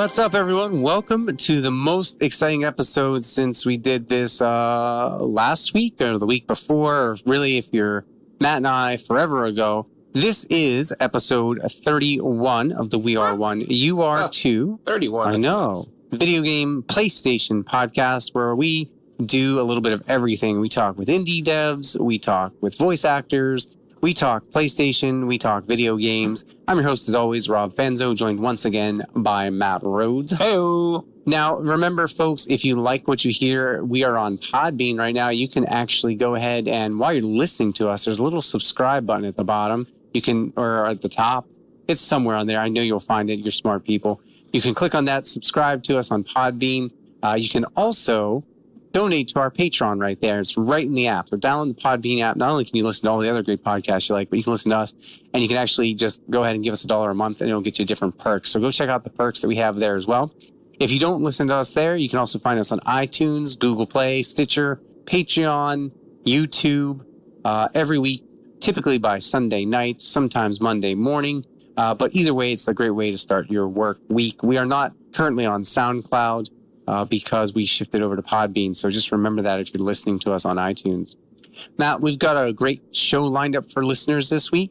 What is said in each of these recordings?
What's up, everyone? Welcome to the most exciting episode since we did this last week or the week before, or really if you're Matt and I forever ago. This is episode 31 of the We Are One, You Are Two. 31. I know. Video game PlayStation podcast where we do a little bit of everything. We talk with indie devs, we talk with voice actors, we talk PlayStation, we talk video games. I'm your host, as always, Rob Fanzo, joined once again by Matt Rhodes. Hey-o. Now, remember, folks, if you like what you hear, we are on Podbean right now. You can actually go ahead and, while you're listening to us, there's a little subscribe button at the bottom. You can, or at the top. It's somewhere on there. I know you'll find it. You're smart people. You can click on that, subscribe to us on Podbean. You can also donate to our Patreon right there. It's right in the app. So download the Podbean app. Not only can you listen to all the other great podcasts you like, but you can listen to us, and you can actually just go ahead and give us $1 a month, and it'll get you different perks. So go check out the perks that we have there as well. If you don't listen to us there, you can also find us on iTunes, Google Play, Stitcher, Patreon, YouTube, every week, typically by Sunday night, sometimes Monday morning. But either way, it's a great way to start your work week. We are not currently on SoundCloud, because we shifted over to Podbean. So just remember that if you're listening to us on iTunes. Matt, we've got a great show lined up for listeners this week.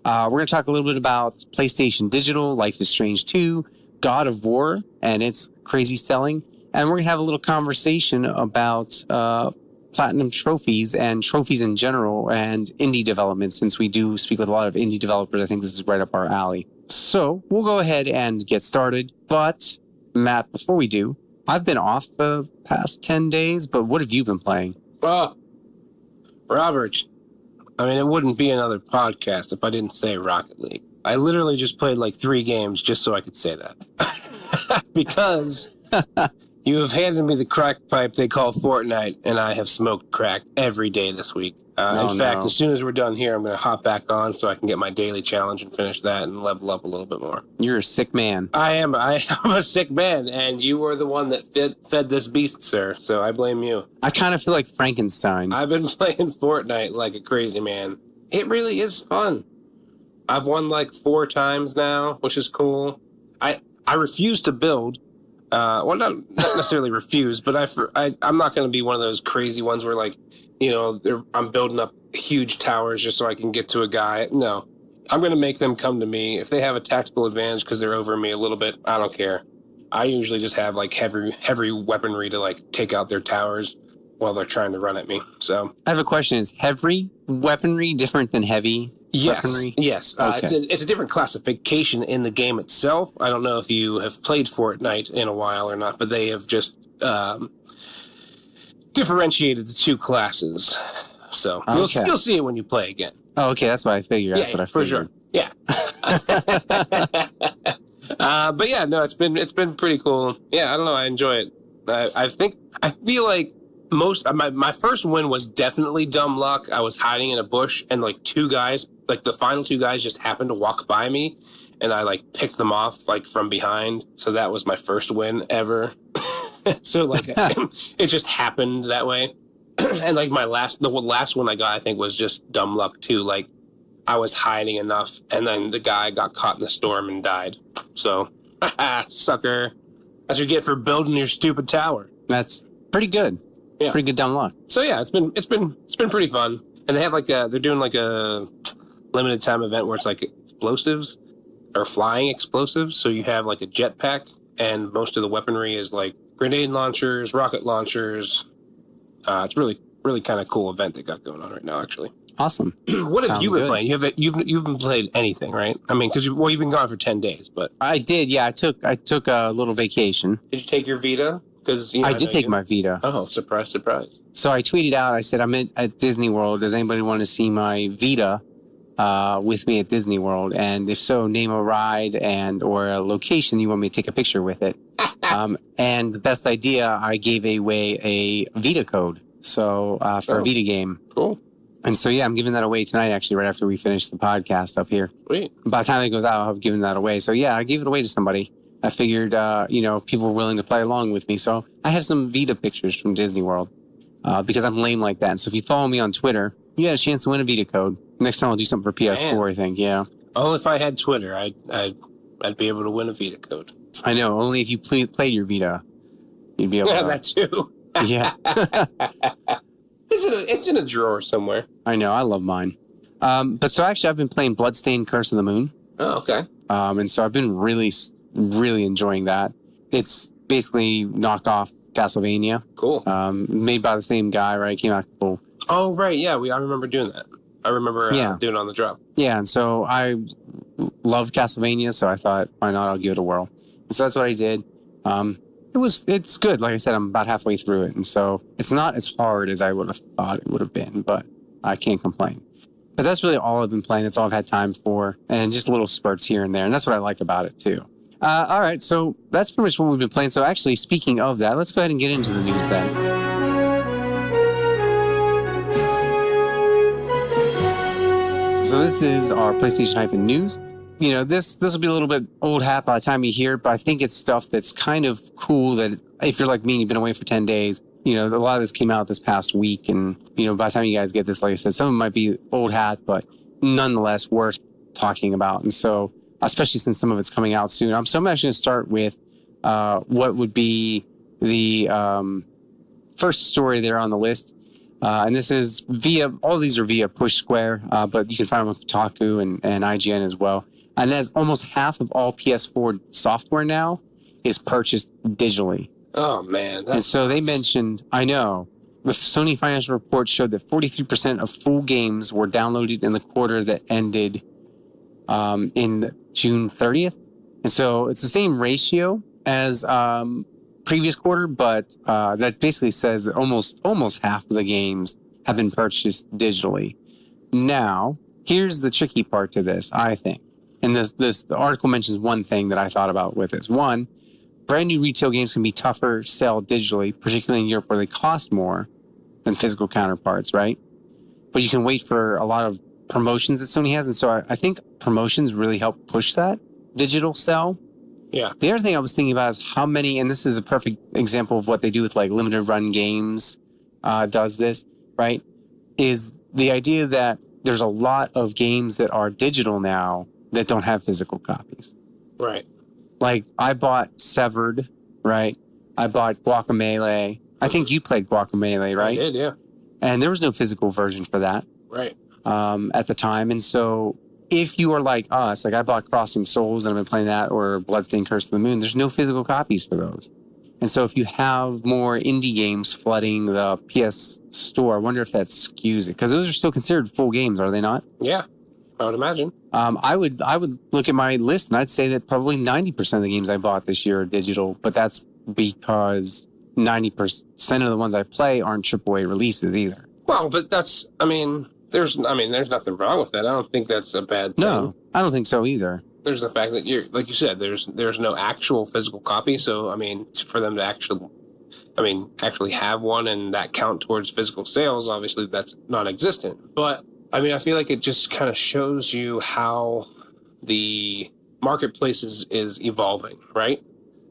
We're going to talk a little bit about PlayStation Digital, Life is Strange 2, God of War, and its crazy selling. And we're going to have a little conversation about platinum trophies and trophies in general and indie development, since we do speak with a lot of indie developers. I think this is right up our alley. So we'll go ahead and get started. But Matt, before we do, I've been off the past 10 days, but what have you been playing? Robert, I mean, it wouldn't be another podcast if I didn't say Rocket League. I literally just played like 3 games just so I could say that. Because you have handed me the crack pipe they call Fortnite, and I have smoked crack every day this week. In fact, as soon as we're done here, I'm going to hop back on so I can get my daily challenge and finish that and level up a little bit more. You're a sick man. I am a sick man, and you were the one that fed this beast, sir, so I blame you. I kind of feel like Frankenstein. I've been playing Fortnite like a crazy man. It really is fun. I've won like 4 times now, which is cool. I refuse to build. Well, not necessarily refuse, but I'm not going to be one of those crazy ones where, like, you know, I'm building up huge towers just so I can get to a guy. No, I'm going to make them come to me. If they have a tactical advantage because they're over me a little bit, I don't care. I usually just have like heavy weaponry to like take out their towers while they're trying to run at me. So I have a question. Is heavy weaponry different than heavy weaponry? Yes. Okay. It's a different classification in the game itself. I don't know if you have played Fortnite in a while or not, but they have just differentiated the 2 classes. So you'll see it when you play again. Oh, okay. That's what I figured. That's what I figured. For sure. Yeah. But yeah, no, it's been pretty cool. Yeah, I don't know. I enjoy it. I feel like my first win was definitely dumb luck. I was hiding in a bush, and like 2 guys, like the final 2 guys, just happened to walk by me, and I like picked them off like from behind. So that was my first win ever. So like it just happened that way. And like the last one I got, I think, was just dumb luck too. Like I was hiding enough, and then the guy got caught in the storm and died. So, sucker. That's what you get for building your stupid tower. That's pretty good. Yeah. Pretty good dumb luck. So yeah, it's been pretty fun. And they have like they're doing like a limited time event where it's like explosives or flying explosives. So you have like a jetpack, and most of the weaponry is like grenade launchers, rocket launchers. It's really kind of cool event they got going on right now, actually. Awesome. What have you been playing? You've been played anything, right? I mean, because you've been gone for 10 days, but I did. Yeah, I took a little vacation. Did you take your Vita? Because I did take my Vita. Oh, surprise! So I tweeted out. I said, I'm at Disney World. Does anybody want to see my Vita with me at Disney World? And if so, name a ride or a location you want me to take a picture with it. And the best idea, I gave away a Vita code. So for a Vita game. Cool. And so, yeah, I'm giving that away tonight, actually, right after we finish the podcast up here. Great. By the time it goes out, I'll have given that away. So, yeah, I gave it away to somebody. I figured, people were willing to play along with me. So I have some Vita pictures from Disney World because I'm lame like that. And so if you follow me on Twitter, you got a chance to win a Vita code. Next time I'll do something for PS4, man. I think, yeah. Oh, if I had Twitter, I'd be able to win a Vita code. I know. Only if you played your Vita, you'd be able to. Yeah, that too. Yeah. It's in a drawer somewhere. I know. I love mine. But so actually, I've been playing Bloodstained Curse of the Moon. Oh, okay. And so I've been really, really enjoying that. It's basically knockoff Castlevania. Cool. Made by the same guy, right? Came out cool. Oh, right. Yeah, I remember doing that. I remember doing it on the drop. Yeah, and so I love Castlevania, so I thought, why not? I'll give it a whirl. And so that's what I did. It's good. Like I said, I'm about halfway through it. And so it's not as hard as I would have thought it would have been, but I can't complain. But that's really all I've been playing. That's all I've had time for. And just little spurts here and there. And that's what I like about it, too. All right. So that's pretty much what we've been playing. So actually, speaking of that, let's go ahead and get into the news then. So this is our PlayStation-news. You know, this will be a little bit old hat by the time you hear it, but I think it's stuff that's kind of cool that if you're like me and you've been away for 10 days, you know, a lot of this came out this past week. And, you know, by the time you guys get this, like I said, some of it might be old hat, but nonetheless worth talking about. And so, especially since some of it's coming out soon. So I'm actually going to start with what would be the first story there on the list. And this is all these are via Push Square, but you can find them on Kotaku and IGN as well. And that's almost half of all PS4 software now is purchased digitally. Oh, man. And so they mentioned, I know, the Sony financial report showed that 43% of full games were downloaded in the quarter that ended in June 30th. And so it's the same ratio as previous quarter, but that basically says that almost half of the games have been purchased digitally. Now, here's the tricky part to this, I think. And the article mentions one thing that I thought about with this. One, brand new retail games can be tougher to sell digitally, particularly in Europe where they cost more than physical counterparts, right? But you can wait for a lot of promotions that Sony has. And so I think promotions really help push that digital sell. Yeah. The other thing I was thinking about is how many, and this is a perfect example of what they do with like limited run games does this, right? Is the idea that there's a lot of games that are digital now that don't have physical copies. Right. Like I bought Severed, right? I bought Guacamelee. I think you played Guacamelee, right? I did, yeah. And there was no physical version for that. Right. At the time. And so if you are like us, like I bought Crossing Souls and I've been playing that, or Bloodstained Curse of the Moon, there's no physical copies for those. And so if you have more indie games flooding the PS Store, I wonder if that skews it. Because those are still considered full games, are they not? Yeah, I would imagine. I would look at my list and I'd say that probably 90% of the games I bought this year are digital, but that's because 90% of the ones I play aren't AAA releases either. Well, but there's nothing wrong with that. I don't think that's a bad thing. No, I don't think so either. There's the fact that like you said, there's no actual physical copy. So, I mean, for them to actually have one and that count towards physical sales, obviously that's non-existent. But I mean, I feel like it just kind of shows you how the marketplace is evolving, right?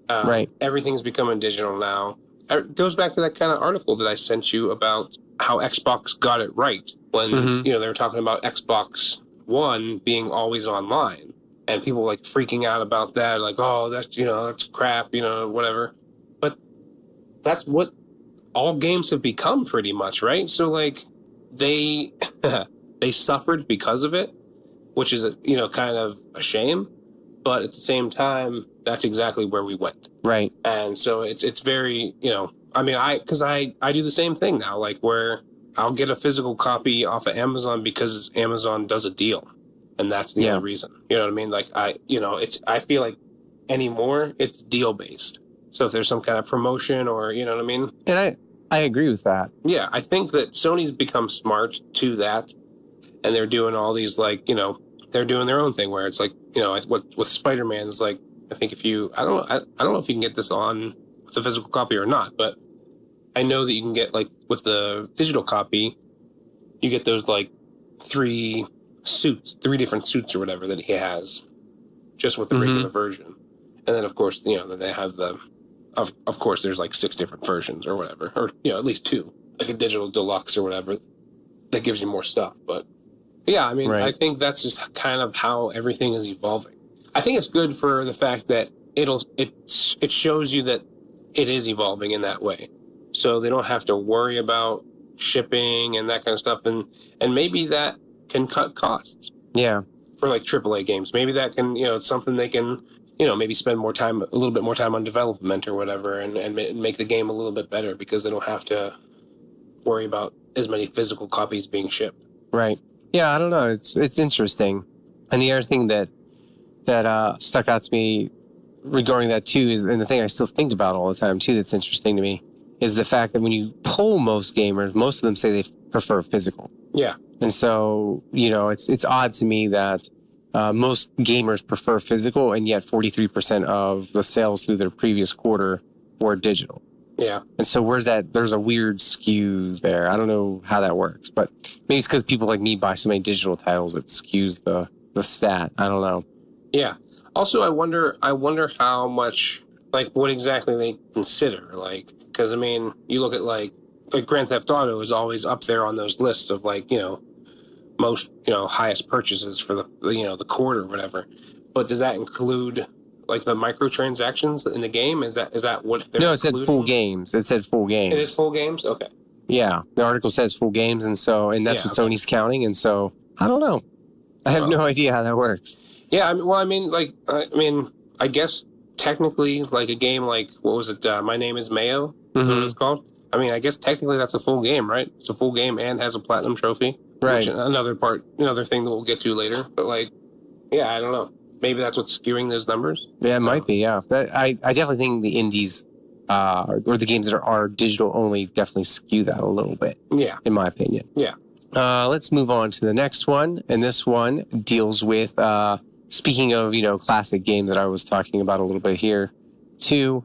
Right. Everything's becoming digital now. It goes back to that kind of article that I sent you about how Xbox got it right when, they were talking about Xbox One being always online and people like freaking out about that. Like, oh, that's crap, whatever. But that's what all games have become pretty much, right? So like they suffered because of it, which is, kind of a shame. But at the same time, that's exactly where we went. Right. And so it's very, because I do the same thing now, like where I'll get a physical copy off of Amazon because Amazon does a deal. And that's the only reason. You know what I mean? Like I feel like anymore it's deal based. So if there's some kind of promotion or, you know what I mean? And I agree with that. Yeah. I think that Sony's become smart to that. And they're doing all these they're doing their own thing where it's like, with Spider-Man, it's like I think if you, I don't know if you can get this on with the physical copy or not, but I know that you can get, like, with the digital copy, you get those, like, three different suits or whatever that he has, just with the regular version. And then, of course, you know, then they have the, of course, there's like 6 different versions or whatever, or, you know, at least 2, like a digital deluxe or whatever that gives you more stuff. But yeah, I mean, I think that's just kind of how everything is evolving. I think it's good for the fact that it shows you that it is evolving in that way. So they don't have to worry about shipping and that kind of stuff. And maybe that can cut costs. Yeah. For like AAA games. Maybe that can, you know, it's something they can, you know, maybe spend a little bit more time on development or whatever, and make the game a little bit better because they don't have to worry about as many physical copies being shipped. Right. Yeah, I don't know. It's interesting. And the other thing that stuck out to me regarding that too is, and the thing I still think about all the time too that's interesting to me, is the fact that when you poll most gamers, most of them say they prefer physical. Yeah. And so, you know, it's odd to me that most gamers prefer physical, and yet 43% of the sales through their previous quarter were digital. Yeah. And so there's a weird skew there. I don't know how that works, but maybe it's because people like me buy so many digital titles, it skews the stat. I don't know. Yeah. Also, I wonder how much, like, what exactly they consider, like, because I mean, you look at like Grand Theft Auto is always up there on those lists of, like, you know, most, you know, highest purchases for the you know, the quarter or whatever. But does that include like the microtransactions in the game? Is that what they're No, it said including? full games. It said full games. It is full games? Okay. Yeah. The article says full games, and that's what Sony's counting, and so I don't know. I have no idea how that works. Yeah, I mean, I guess technically, like a game like, what was it? My Name is Mayo, what it's called. I mean, I guess technically that's a full game, right? It's a full game and has a platinum trophy. Right. Which, another thing that we'll get to later. But like, yeah, I don't know. Maybe that's what's skewing those numbers. Yeah, it might be. Yeah, I definitely think the indies or the games that are digital only definitely skew that a little bit. Yeah, in my opinion. Yeah. Let's move on to the next one, and this one deals with speaking of, you know, classic games that I was talking about a little bit here too.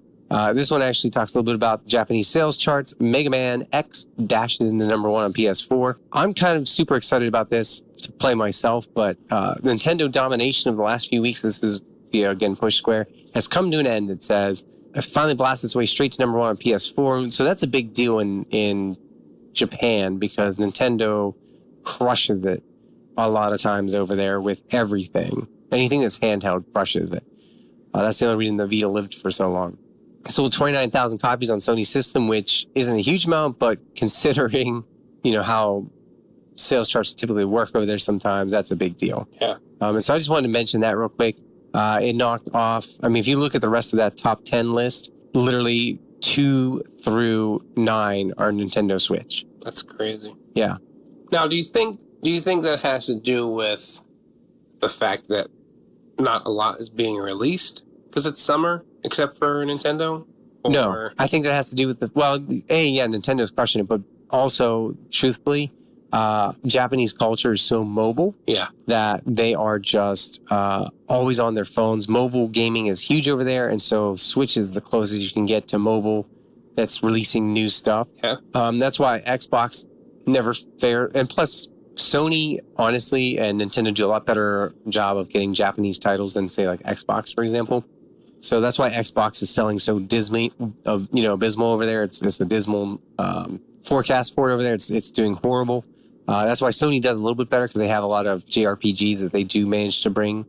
This one actually talks a little bit about Japanese sales charts. Mega Man X dashes into number 1 on PS4. I'm kind of super excited about this to play myself, but Nintendo domination of the last few weeks, this is via, again, Push Square, has come to an end. It says, it finally blasted its way straight to number 1 on PS4. So that's a big deal in Japan because Nintendo crushes it a lot of times over there with everything. Anything that's handheld crushes it. That's the only reason the Vita lived for so long. Sold 29,000 copies on Sony's system, which isn't a huge amount, but considering, you know, how sales charts typically work over there sometimes, that's a big deal. Yeah. And so I just wanted to mention that real quick. It knocked off, I mean, if you look at the rest of that top 10 list, literally 2 through 9 are Nintendo Switch. That's crazy. Yeah. Now, do you think that has to do with the fact that not a lot is being released because it's summer, except for Nintendo? Or... No, I think that has to do with Nintendo's crushing it, but also, truthfully, Japanese culture is so mobile that they are just always on their phones. Mobile gaming is huge over there, and so Switch is the closest you can get to mobile that's releasing new stuff. Yeah. That's why Xbox never fair, and plus Sony, honestly, and Nintendo do a lot better job of getting Japanese titles than, say, like Xbox, for example. So that's why Xbox is selling so dismally, abysmal over there. It's a dismal forecast for it over there. It's doing horrible. That's why Sony does a little bit better because they have a lot of JRPGs that they do manage to bring.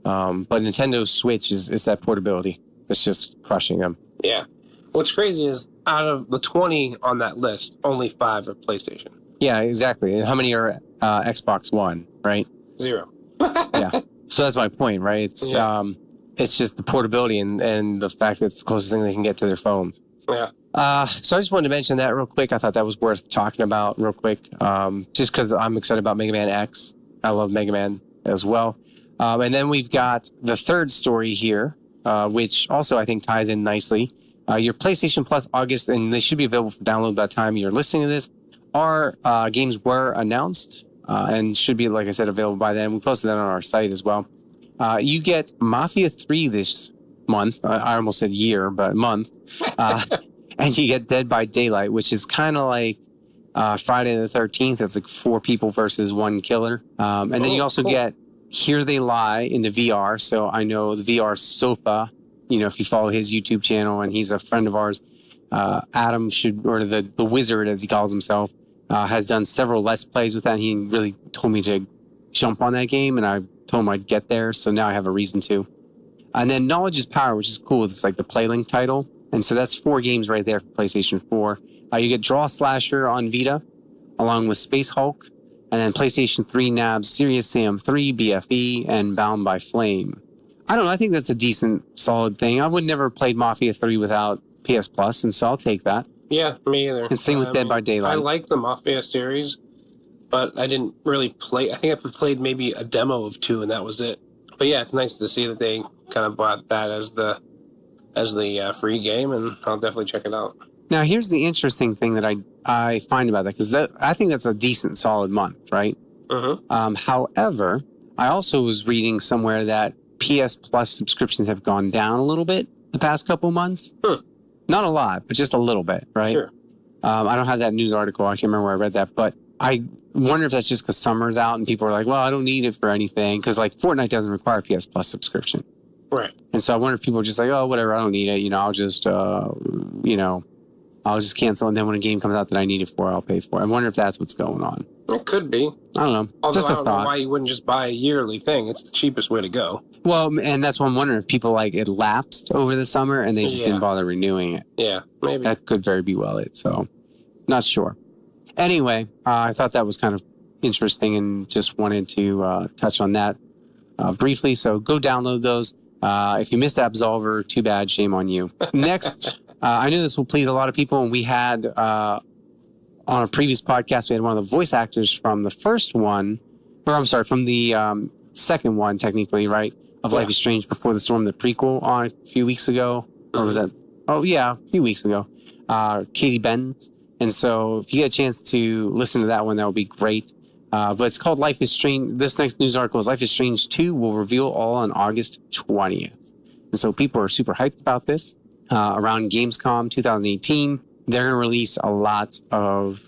But Nintendo's Switch is that portability that's just crushing them. Yeah. What's crazy is out of the 20 on that list, only 5 are PlayStation. Yeah, exactly. And how many are Xbox One, right? 0. Yeah. So that's my point, right? It's just the portability and the fact that it's the closest thing they can get to their phones. Yeah. So I just wanted to mention that real quick. I thought that was worth talking about real quick, just because I'm excited about Mega Man X. I love Mega Man as well. And then we've got the third story here, which also I think ties in nicely. Your PlayStation Plus August, and they should be available for download by the time you're listening to this. Our games were announced and should be, like I said, available by then. We posted that on our site as well. You get Mafia 3 this month. I almost said year, but month. And you get Dead by Daylight, which is kind of like Friday the 13th. It's like 4 people versus 1 killer. And then you also get Here They Lie in the VR. So I know the VR Sofa, if you follow his YouTube channel, and he's a friend of ours, Adam Should, or the Wizard, as he calls himself, has done several Let's Plays with that. He really told me to jump on that game, and I told him I'd get there. So now I have a reason to. And then Knowledge is Power, which is cool. It's like the PlayLink title. And so that's 4 games right there for PlayStation 4. You get Draw Slasher on Vita, along with Space Hulk. And then PlayStation 3 nabs Serious Sam 3, BFE, and Bound by Flame. I don't know. I think that's a decent, solid thing. I would never have played Mafia 3 without PS Plus, and so I'll take that. Yeah, me either. And same with Dead by Daylight. I like the Mafia series, but I didn't really play. I think I played maybe a demo of 2, and that was it. But yeah, it's nice to see that they kind of bought that as the free game, and I'll definitely check it out. Now, here's the interesting thing that I find about that, because I think that's a decent, solid month, right? However, I also was reading somewhere that PS Plus subscriptions have gone down a little bit the past couple months. Not a lot, but just a little bit, right? Sure. I don't have that news article. I can't remember where I read that, but I wonder if that's just because summer's out and people are like, well, I don't need it for anything, because like Fortnite doesn't require a PS Plus subscription. Right. And so I wonder if people are just like, oh, whatever, I don't need it. I'll just, I'll just cancel. And then when a game comes out that I need it for, I'll pay for it. I wonder if that's what's going on. It could be. I don't know. Although just I don't know why you wouldn't just buy a yearly thing. It's the cheapest way to go. Well, and that's what I'm wondering, if people like it lapsed over the summer and they just didn't bother renewing it. Yeah, maybe. That could very well it. So not sure. Anyway, I thought that was kind of interesting and just wanted to touch on that briefly. So go download those. If you missed Absolver, too bad. Shame on you. Next, I knew this will please a lot of people. And we had, on a previous podcast, we had one of the voice actors from the first one, or I'm sorry, from the second one, technically, right? Of Life is Strange Before the Storm, the prequel, on a few weeks ago. Or was that? Oh, yeah, a few weeks ago. Katie Benz. And so if you get a chance to listen to that one, that would be great. But it's called Life is Strange. This next news article is Life is Strange 2 will reveal all on August 20th. And so people are super hyped about this. Around Gamescom 2018, they're going to release a lot of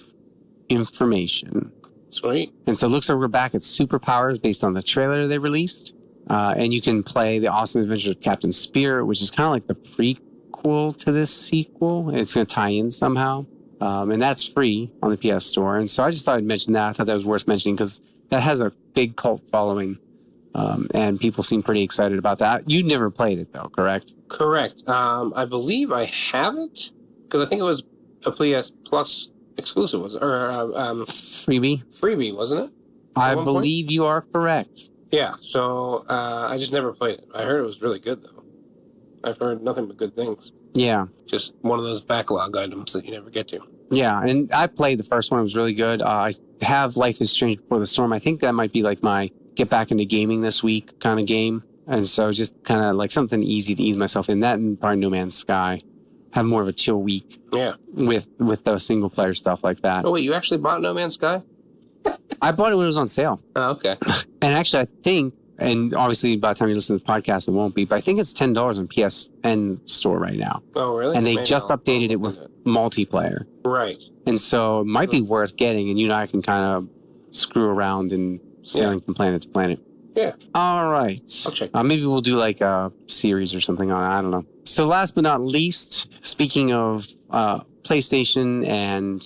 information. Sweet. And so it looks like we're back at superpowers based on the trailer they released. And you can play The Awesome Adventures of Captain Spirit, which is kind of like the prequel to this sequel. It's going to tie in somehow. And that's free on the PS Store. And so I just thought I'd mention that. I thought that was worth mentioning because that has a big cult following. And people seem pretty excited about that. You never played it, though, correct? Correct. I believe I have it because I think it was a PS Plus exclusive, was it? Or Freebie? Freebie, wasn't it? I believe you are correct. Yeah, so I just never played it. I heard it was really good, though. I've heard nothing but good things. Yeah. Just one of those backlog items that you never get to. Yeah, and I played the first one. It was really good. I have Life is Strange Before the Storm. I think that might be like my get back into gaming this week kind of game. And so just kind of like something easy to ease myself in. That and probably No Man's Sky. Have more of a chill week. Yeah. With the single player stuff like that. Oh, wait, you actually bought No Man's Sky? I bought it when it was on sale. Oh, okay. And actually, I think, and obviously by the time you listen to the podcast, it won't be, but I think it's $10 on PSN store right now. Oh, really? And they just updated it with multiplayer. Right. And so it might be worth getting, and you and I can kind of screw around and sailing from planet to planet. Yeah. All right. I'll check. Maybe we'll do like a series or something on it. I don't know. So last but not least, speaking of PlayStation and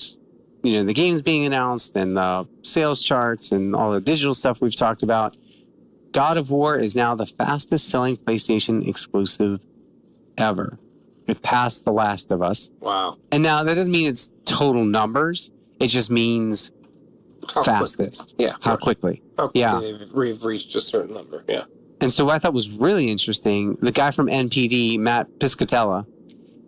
the games being announced and the sales charts and all the digital stuff we've talked about, God of War is now the fastest selling PlayStation exclusive ever. It passed The Last of Us. Wow. And now that doesn't mean it's total numbers. It just means fastest. Yeah. How quickly. How quickly they've reached a certain number. Yeah. And so what I thought was really interesting, the guy from NPD, Matt Piscatella,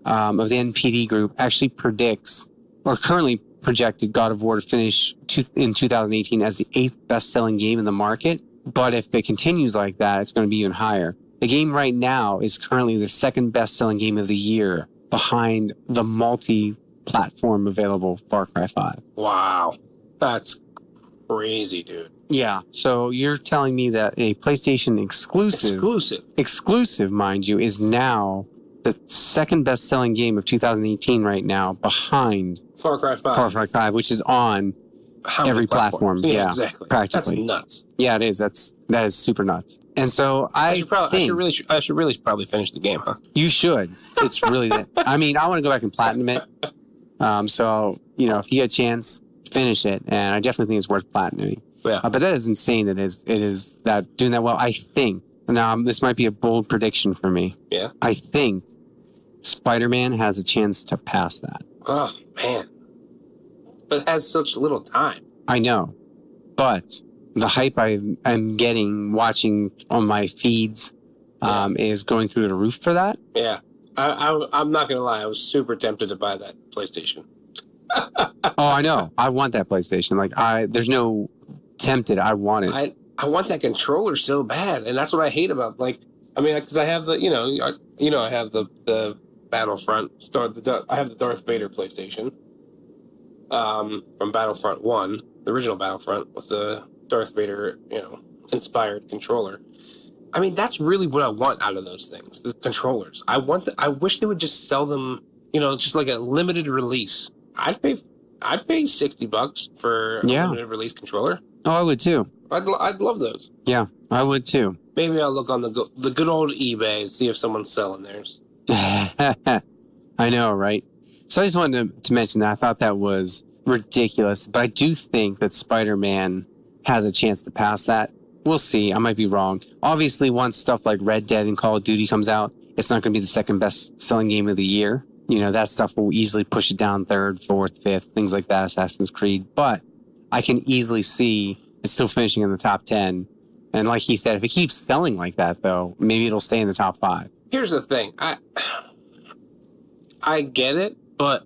of the NPD group, actually predicts, or currently projected, God of War to finish in 2018 as the 8th best-selling game in the market. But if it continues like that, it's going to be even higher. The game right now is currently the second best-selling game of the year, behind the multi-platform available Far Cry 5. Wow. That's crazy, dude. Yeah. So you're telling me that a PlayStation exclusive, mind you, is now the second best-selling game of 2018 right now, behind Far Cry 5. Far Cry 5, which is on every platform. Yeah, exactly. Practically. That's nuts. Yeah, it is. That is super nuts. And so I should really probably finish the game, huh? You should. It's really. I mean, I want to go back and platinum it. So if you get a chance, finish it, and I definitely think it's worth platinuming. Yeah. But that is insane. It is that doing that well. I think now this might be a bold prediction for me. Yeah. I think Spider-Man has a chance to pass that. Oh man, but it has such little time. I know, but the hype I'm getting watching on my feeds is going through the roof for that. Yeah. I'm not going to lie. I was super tempted to buy that PlayStation. Oh, I know. I want that PlayStation. There's no tempted. I want it. I want that controller so bad. And that's what I hate about, because I have the, I have the Battlefront, I have the Darth Vader PlayStation from Battlefront 1, the original Battlefront with the Darth Vader, inspired controller. I mean, that's really what I want out of those things, the controllers. I wish they would just sell them, just like a limited release. I'd pay $60 for a limited release controller. Oh, I would too. I'd love those. Yeah, I would too. Maybe I'll look on the good old eBay and see if someone's selling theirs. I know, right? So I just wanted to mention that. I thought that was ridiculous, but I do think that Spider-Man has a chance to pass that. We'll see. I might be wrong. Obviously, once stuff like Red Dead and Call of Duty comes out, it's not going to be the second best-selling game of the year. That stuff will easily push it down third, fourth, fifth, things like that, Assassin's Creed. But I can easily see it's still finishing in the top 10. And like he said, if it keeps selling like that, though, maybe it'll stay in the top 5. Here's the thing. I get it, but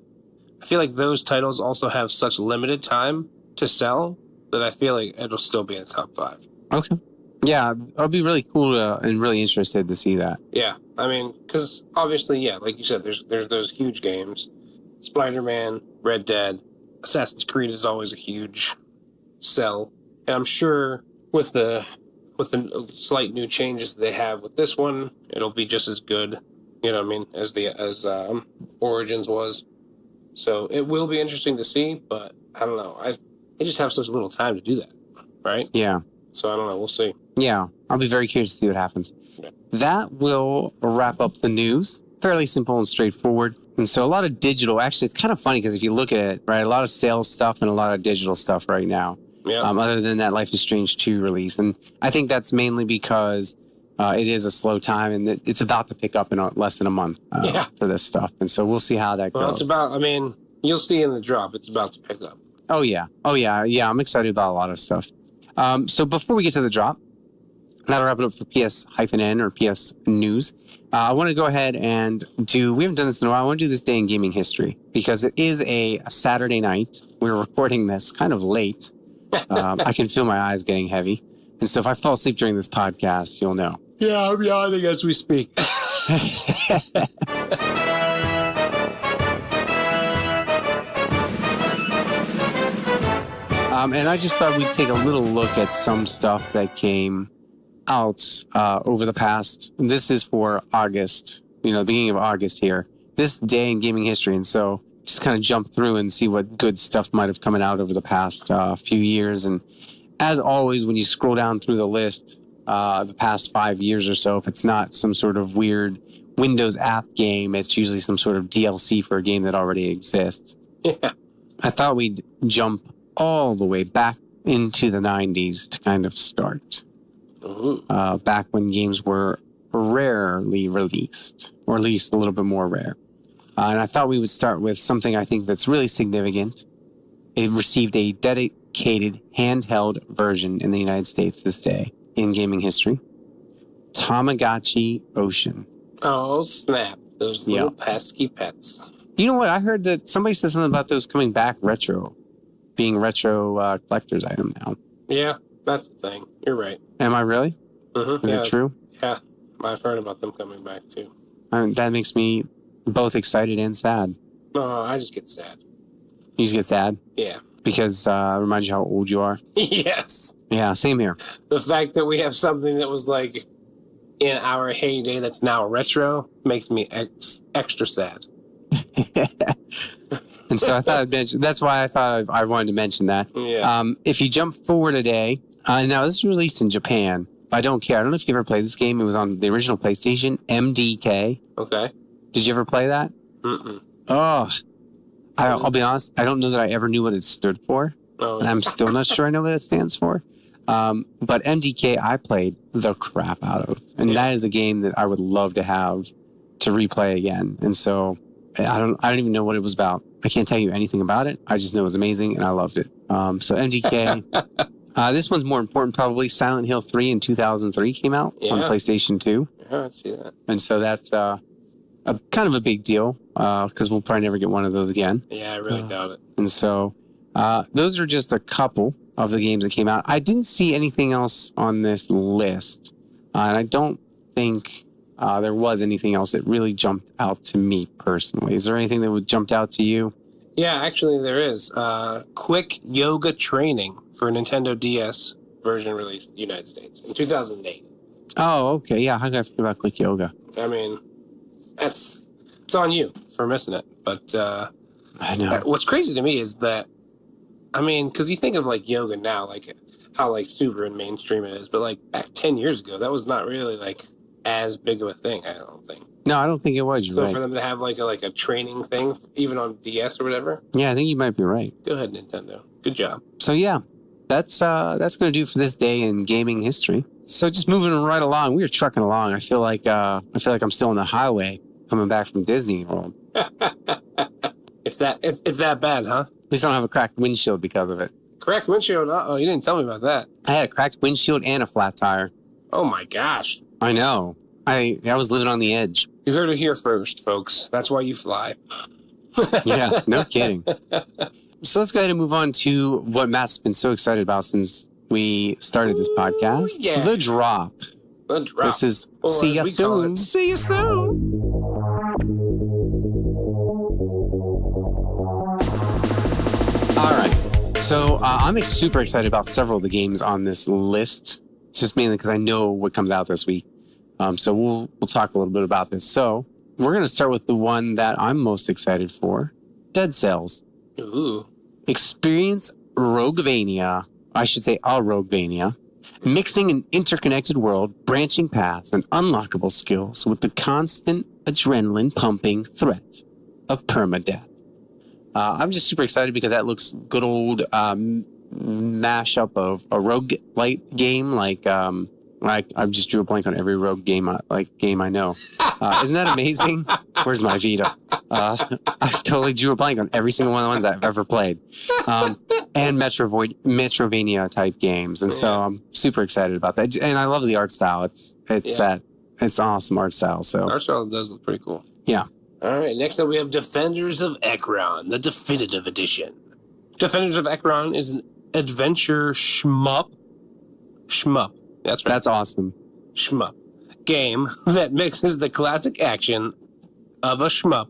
I feel like those titles also have such limited time to sell that I feel like it'll still be in the top 5. Okay. Yeah, I'll be really cool and really interested to see that. Yeah, I mean, because obviously, yeah, like you said, there's those huge games. Spider-Man, Red Dead, Assassin's Creed is always a huge sell. And I'm sure with the slight new changes they have with this one, it'll be just as good, as Origins was. So it will be interesting to see, but I don't know. They just have such little time to do that, right? Yeah. So I don't know. We'll see. Yeah, I'll be very curious to see what happens. Yeah. That will wrap up the news. Fairly simple and straightforward. And so a lot of digital. Actually, it's kind of funny because if you look at it, right, a lot of sales stuff and a lot of digital stuff right now. Yeah. Other than that Life is Strange 2 release. And I think that's mainly because it is a slow time and it's about to pick up in less than a month for this stuff. And so we'll see how that goes. You'll see in the drop, it's about to pick up. Oh, yeah. Yeah, I'm excited about a lot of stuff. So before we get to the drop, that'll wrap it up for PS-N or PS News. I want to go ahead and we haven't done this in a while. I want to do this day in gaming history because it is a Saturday night. We're recording this kind of late. I can feel my eyes getting heavy. And so if I fall asleep during this podcast, you'll know. Yeah, I'm yawning as we speak. And I just thought we'd take a little look at some stuff that came out over the past. This is for August, the beginning of August here. This day in gaming history. And so just kind of jump through and see what good stuff might have come out over the past few years. And as always, when you scroll down through the list, the past 5 years or so, if it's not some sort of weird Windows app game, it's usually some sort of DLC for a game that already exists. Yeah. I thought we'd jump all the way back into the 90s to kind of start. Back when games were rarely released, or at least a little bit more rare. And I thought we would start with something I think that's really significant. It received a dedicated handheld version in the United States this day in gaming history. Tamagotchi Ocean. Oh, snap. Those little pesky pets. You know what? I heard that somebody said something about those coming back being retro collector's item now. Yeah, that's the thing. You're right. Am I really? Mm-hmm. Is it true? Yeah, I've heard about them coming back too. That makes me both excited and sad. No, I just get sad. You just get sad? Yeah. because it reminds you how old you are. Yes. Yeah, same here. The fact that we have something that was like in our heyday that's now retro makes me extra sad. And so I thought I'd mention, that's why I thought I wanted to mention that. Yeah. If you jump forward a day, now this was released in Japan. I don't care. I don't know if you ever played this game. It was on the original PlayStation, MDK. Okay. Did you ever play that? Mm-mm. Oh, I'll be honest. I don't know that I ever knew what it stood for. Oh. And I'm still not sure I know what it stands for. But MDK, I played the crap out of. And that is a game that I would love to have to replay again. And so I don't even know what it was about. I can't tell you anything about it. I just know it was amazing and I loved it. So MDK. This one's more important, probably. Silent Hill 3 in 2003 came out on PlayStation 2. Yeah, I see that. And so that's a kind of a big deal because we'll probably never get one of those again. Yeah, I really doubt it. And so those are just a couple of the games that came out. I didn't see anything else on this list. And I don't think there was anything else that really jumped out to me personally. Is there anything that would jumped out to you? Yeah, actually there is. Quick Yoga Training for Nintendo DS version released in the United States in 2008. Oh, okay. Yeah, how could I forget about Quick Yoga? I mean, it's on you for missing it. But I know. What's crazy to me is that, I mean, because you think of like yoga now, like how like super and mainstream it is, but like back 10 years ago, that was not really like as big of a thing, I don't think. No, I don't think it was. You're so right. for them to have like a training thing, even on DS or whatever. Yeah, I think you might be right. Go ahead, Nintendo. Good job. So yeah, that's going to do for this day in gaming history. So just moving right along, we were trucking along. I feel like I'm still on the highway coming back from Disney World. It's that bad, huh? At least I don't have a cracked windshield because of it. Cracked windshield? Uh-oh, you didn't tell me about that. I had a cracked windshield and a flat tire. Oh my gosh. I know. I was living on the edge. You heard it here first, folks. That's why you fly. Yeah, no kidding. So let's go ahead and move on to what Matt's been so excited about since we started this podcast. Yeah. The Drop. The Drop. This is or See Ya Soon. See you soon. All right. So I'm super excited about several of the games on this list, just mainly because I know what comes out this week. So we'll talk a little bit about this. So we're going to start with the one that I'm most excited for, Dead Cells. Ooh. Experience Roguevania. I should say a Roguevania. Mixing an interconnected world, branching paths, and unlockable skills with the constant adrenaline-pumping threat of permadeath. I'm just super excited because that looks good old mashup of a roguelite game like I just drew a blank on every rogue game I know. Isn't that amazing? Where's my Vita? I totally drew a blank on every single one of the ones I've ever played. And Metrovania type games. And so I'm super excited about that. And I love the art style. It's awesome art style. So art style does look pretty cool. Yeah. All right, next up we have Defenders of Ekron, the definitive edition. Defenders of Ekron is an adventure shmup. That's right. That's awesome. Shmup. Game that mixes the classic action of a shmup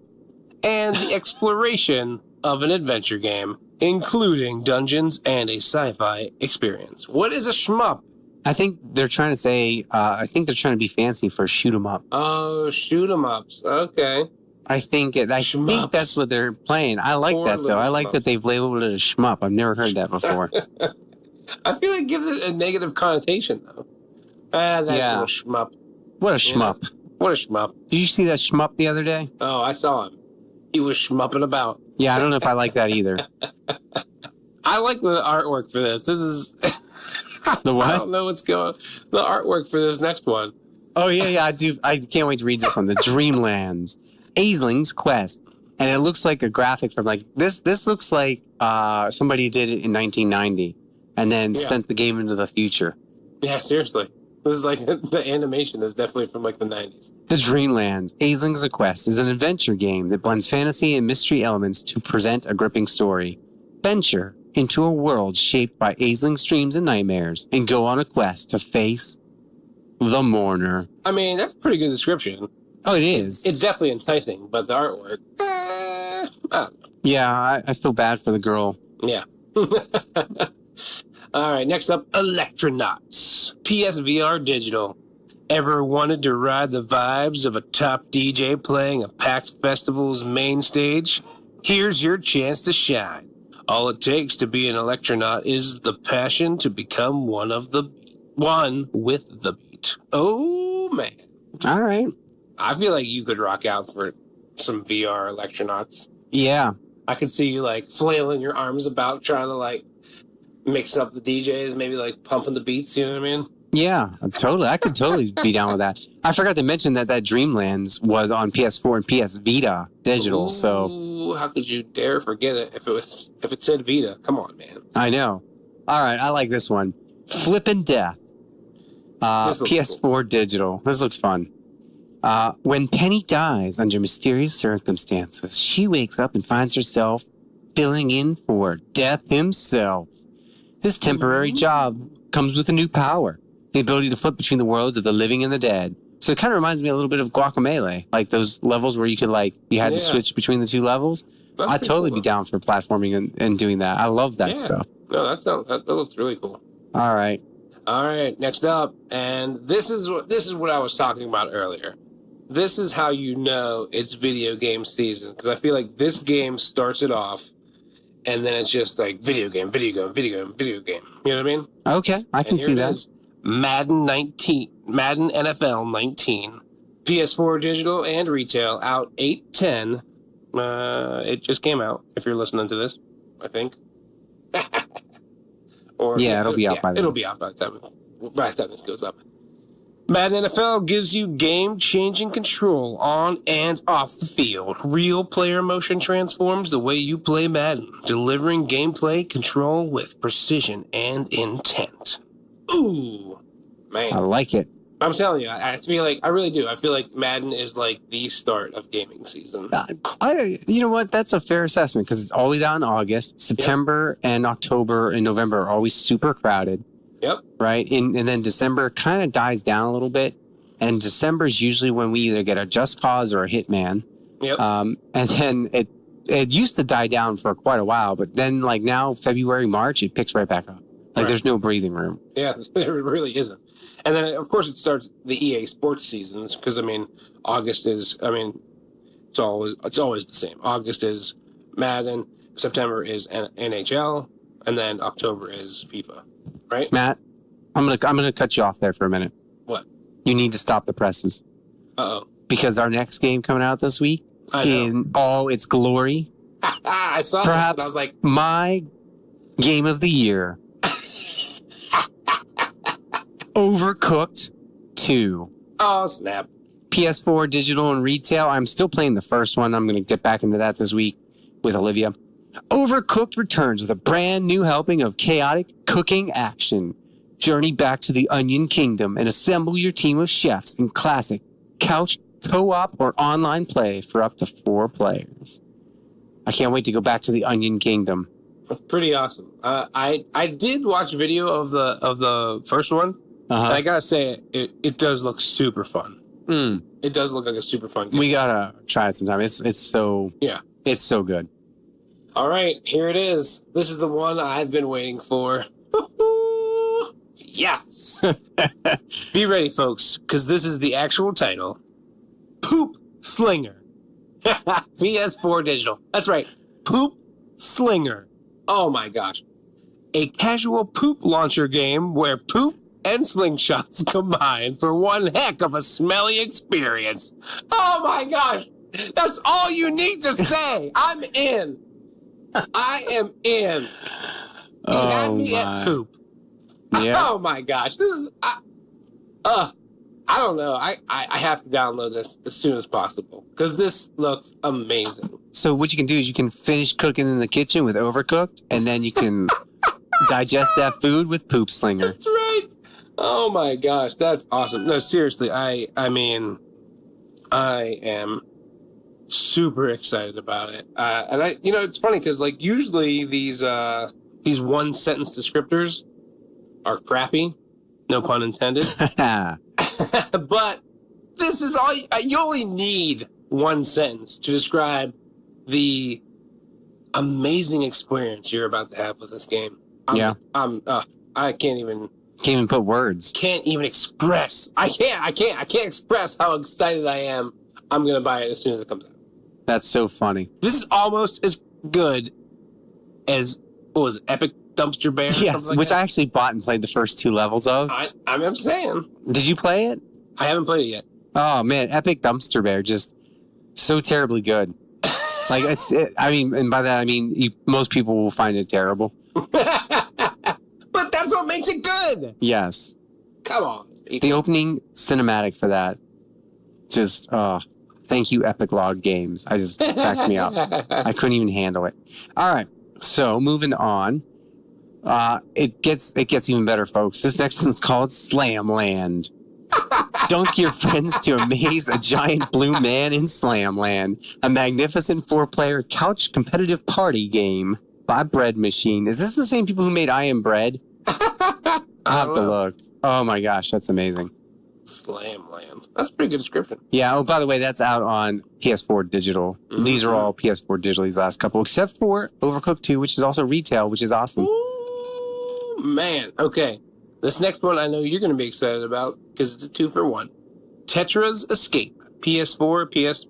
and the exploration of an adventure game, including dungeons and a sci-fi experience. What is a shmup? I think they're trying to say, they're trying to be fancy for shoot 'em up. Oh, shoot 'em ups. Okay. I think that's what they're playing. I like that though. I like that they've labeled it a shmup. I've never heard that before. I feel like it gives it a negative connotation though. Little shmup. What a shmup. What a shmup. Did you see that shmup the other day? Oh, I saw him. He was shmupping about. Yeah, I don't know if I like that either. I like the artwork for this. This is... The what? I don't know what's going on. The artwork for this next one. Oh, yeah, I do. I can't wait to read this one. The Dreamlands. Aisling's Quest. And it looks like a graphic from like... This looks like somebody did it in 1990 and then sent the game into the future. Yeah, seriously. This is like... The animation is definitely from like the 90s. The Dreamlands. Aisling's Quest is an adventure game that blends fantasy and mystery elements to present a gripping story. Venture into a world shaped by Aisling's dreams and nightmares and go on a quest to face the mourner. I mean, that's a pretty good description. Oh, it is. It's definitely enticing, but the artwork... I don't know. Yeah, I feel bad for the girl. Yeah. All right, next up, Electronauts. PSVR Digital. Ever wanted to ride the vibes of a top DJ playing a packed festival's main stage? Here's your chance to shine. All it takes to be an Electronaut is the passion to become one with the beat. Oh, man. All right. I feel like you could rock out for some VR Electronauts. Yeah. I could see you like flailing your arms about, trying to like mix up the DJs, maybe like pumping the beats. You know what I mean? Yeah, totally. I could totally be down with that. I forgot to mention that Dreamlands was on PS4 and PS Vita digital. Ooh, so how could you dare forget it if it said Vita? Come on, man. I know. All right, I like this one. Flippin' Death. PS4 cool. Digital. This looks fun. When Penny dies under mysterious circumstances, she wakes up and finds herself filling in for Death himself. This temporary job comes with a new power, the ability to flip between the worlds of the living and the dead. So it kind of reminds me a little bit of Guacamelee, like those levels where you had to switch between the two levels. I'd totally be down for platforming and doing that. I love that stuff. No, that looks really cool. All right, next up, and this is what I was talking about earlier. This is how you know it's video game season, because I feel like this game starts it off, and then it's just like video game. You know what I mean? Okay, I can see that. Madden NFL 19. PS4 digital and retail out 8/10. It just came out, if you're listening to this, I think. It'll be out by then. It'll be out by the time this goes up. Madden NFL gives you game-changing control on and off the field. Real player motion transforms the way you play Madden, delivering gameplay control with precision and intent. Ooh, man. I like it. I'm telling you, I feel like, I really do. I feel like Madden is like the start of gaming season. You know what? That's a fair assessment, because it's always out in August. September and October and November are always super crowded. Yep. Right. And then December kind of dies down a little bit. And December is usually when we either get a Just Cause or a Hitman. Yep. And then it used to die down for quite a while, but then like now, February, March, it picks right back up. Like there's no breathing room. Yeah, there really isn't. And then of course it starts the EA Sports seasons, because August is, it's always the same. August is Madden, September is NHL, and then October is FIFA. Right? Matt, I'm gonna cut you off there for a minute. What? You need to stop the presses. Uh-oh. Because our next game coming out this week is in all its glory. I saw Perhaps this and I was like, my game of the year. Overcooked 2. Oh, snap. PS4 digital and retail. I'm still playing the first one. I'm gonna get back into that this week with Olivia. Overcooked returns with a brand new helping of chaotic cooking action. Journey back to the Onion Kingdom and assemble your team of chefs in classic couch, co-op, or online play for up to 4 players. I can't wait to go back to the Onion Kingdom. That's pretty awesome. I did watch video of the first one, and I gotta say it does look super fun. It does look like a super fun game. We gotta try it sometime. It's so good. All right, here it is. This is the one I've been waiting for. Yes! Be ready, folks, because this is the actual title. Poop Slinger. PS4 digital. That's right. Poop Slinger. Oh my gosh. A casual poop launcher game where poop and slingshots combine for one heck of a smelly experience. Oh my gosh. That's all you need to say. I'm in. I am in. You had me at poop. Yeah. Oh my gosh. This is I don't know. I have to download this as soon as possible, because this looks amazing. So what you can do is you can finish cooking in the kitchen with Overcooked, and then you can digest that food with Poop Slinger. That's right. Oh my gosh, that's awesome. No, seriously, I mean, I am super excited about it. And it's funny because like usually these one sentence descriptors are crappy, no pun intended. But this is all you only need one sentence to describe the amazing experience you're about to have with this game. I can't even put words. Can't even express. I can't express how excited I am. I'm going to buy it as soon as it comes out. That's so funny. This is almost as good as, what was it, Epic Dumpster Bear? Yes, which I actually bought and played the first 2 levels of. I'm saying. Did you play it? I haven't played it yet. Oh, man. Epic Dumpster Bear, just so terribly good. Like, and by that, I mean, most people will find it terrible. But that's what makes it good. Yes. Come on. People. The opening cinematic for that, just, thank you, PSBLOG Games. I just backed me up. I couldn't even handle it. All right. So, moving on. It gets even better, folks. This next one's called Slamland. Dunk your friends to amaze a giant blue man in Slamland, a magnificent 4-player couch competitive party game by Bread Machine. Is this the same people who made I Am Bread? I'll have to look. Oh my gosh, that's amazing. Slamland. That's a pretty good description. Yeah. Oh, by the way, that's out on PS4 digital. Mm-hmm. These are all PS4 digital, these last couple, except for Overcooked 2, which is also retail, which is awesome. Ooh, man. Okay. This next one I know you're going to be excited about because it's a 2-for-1. Tetra's Escape. PS4, PS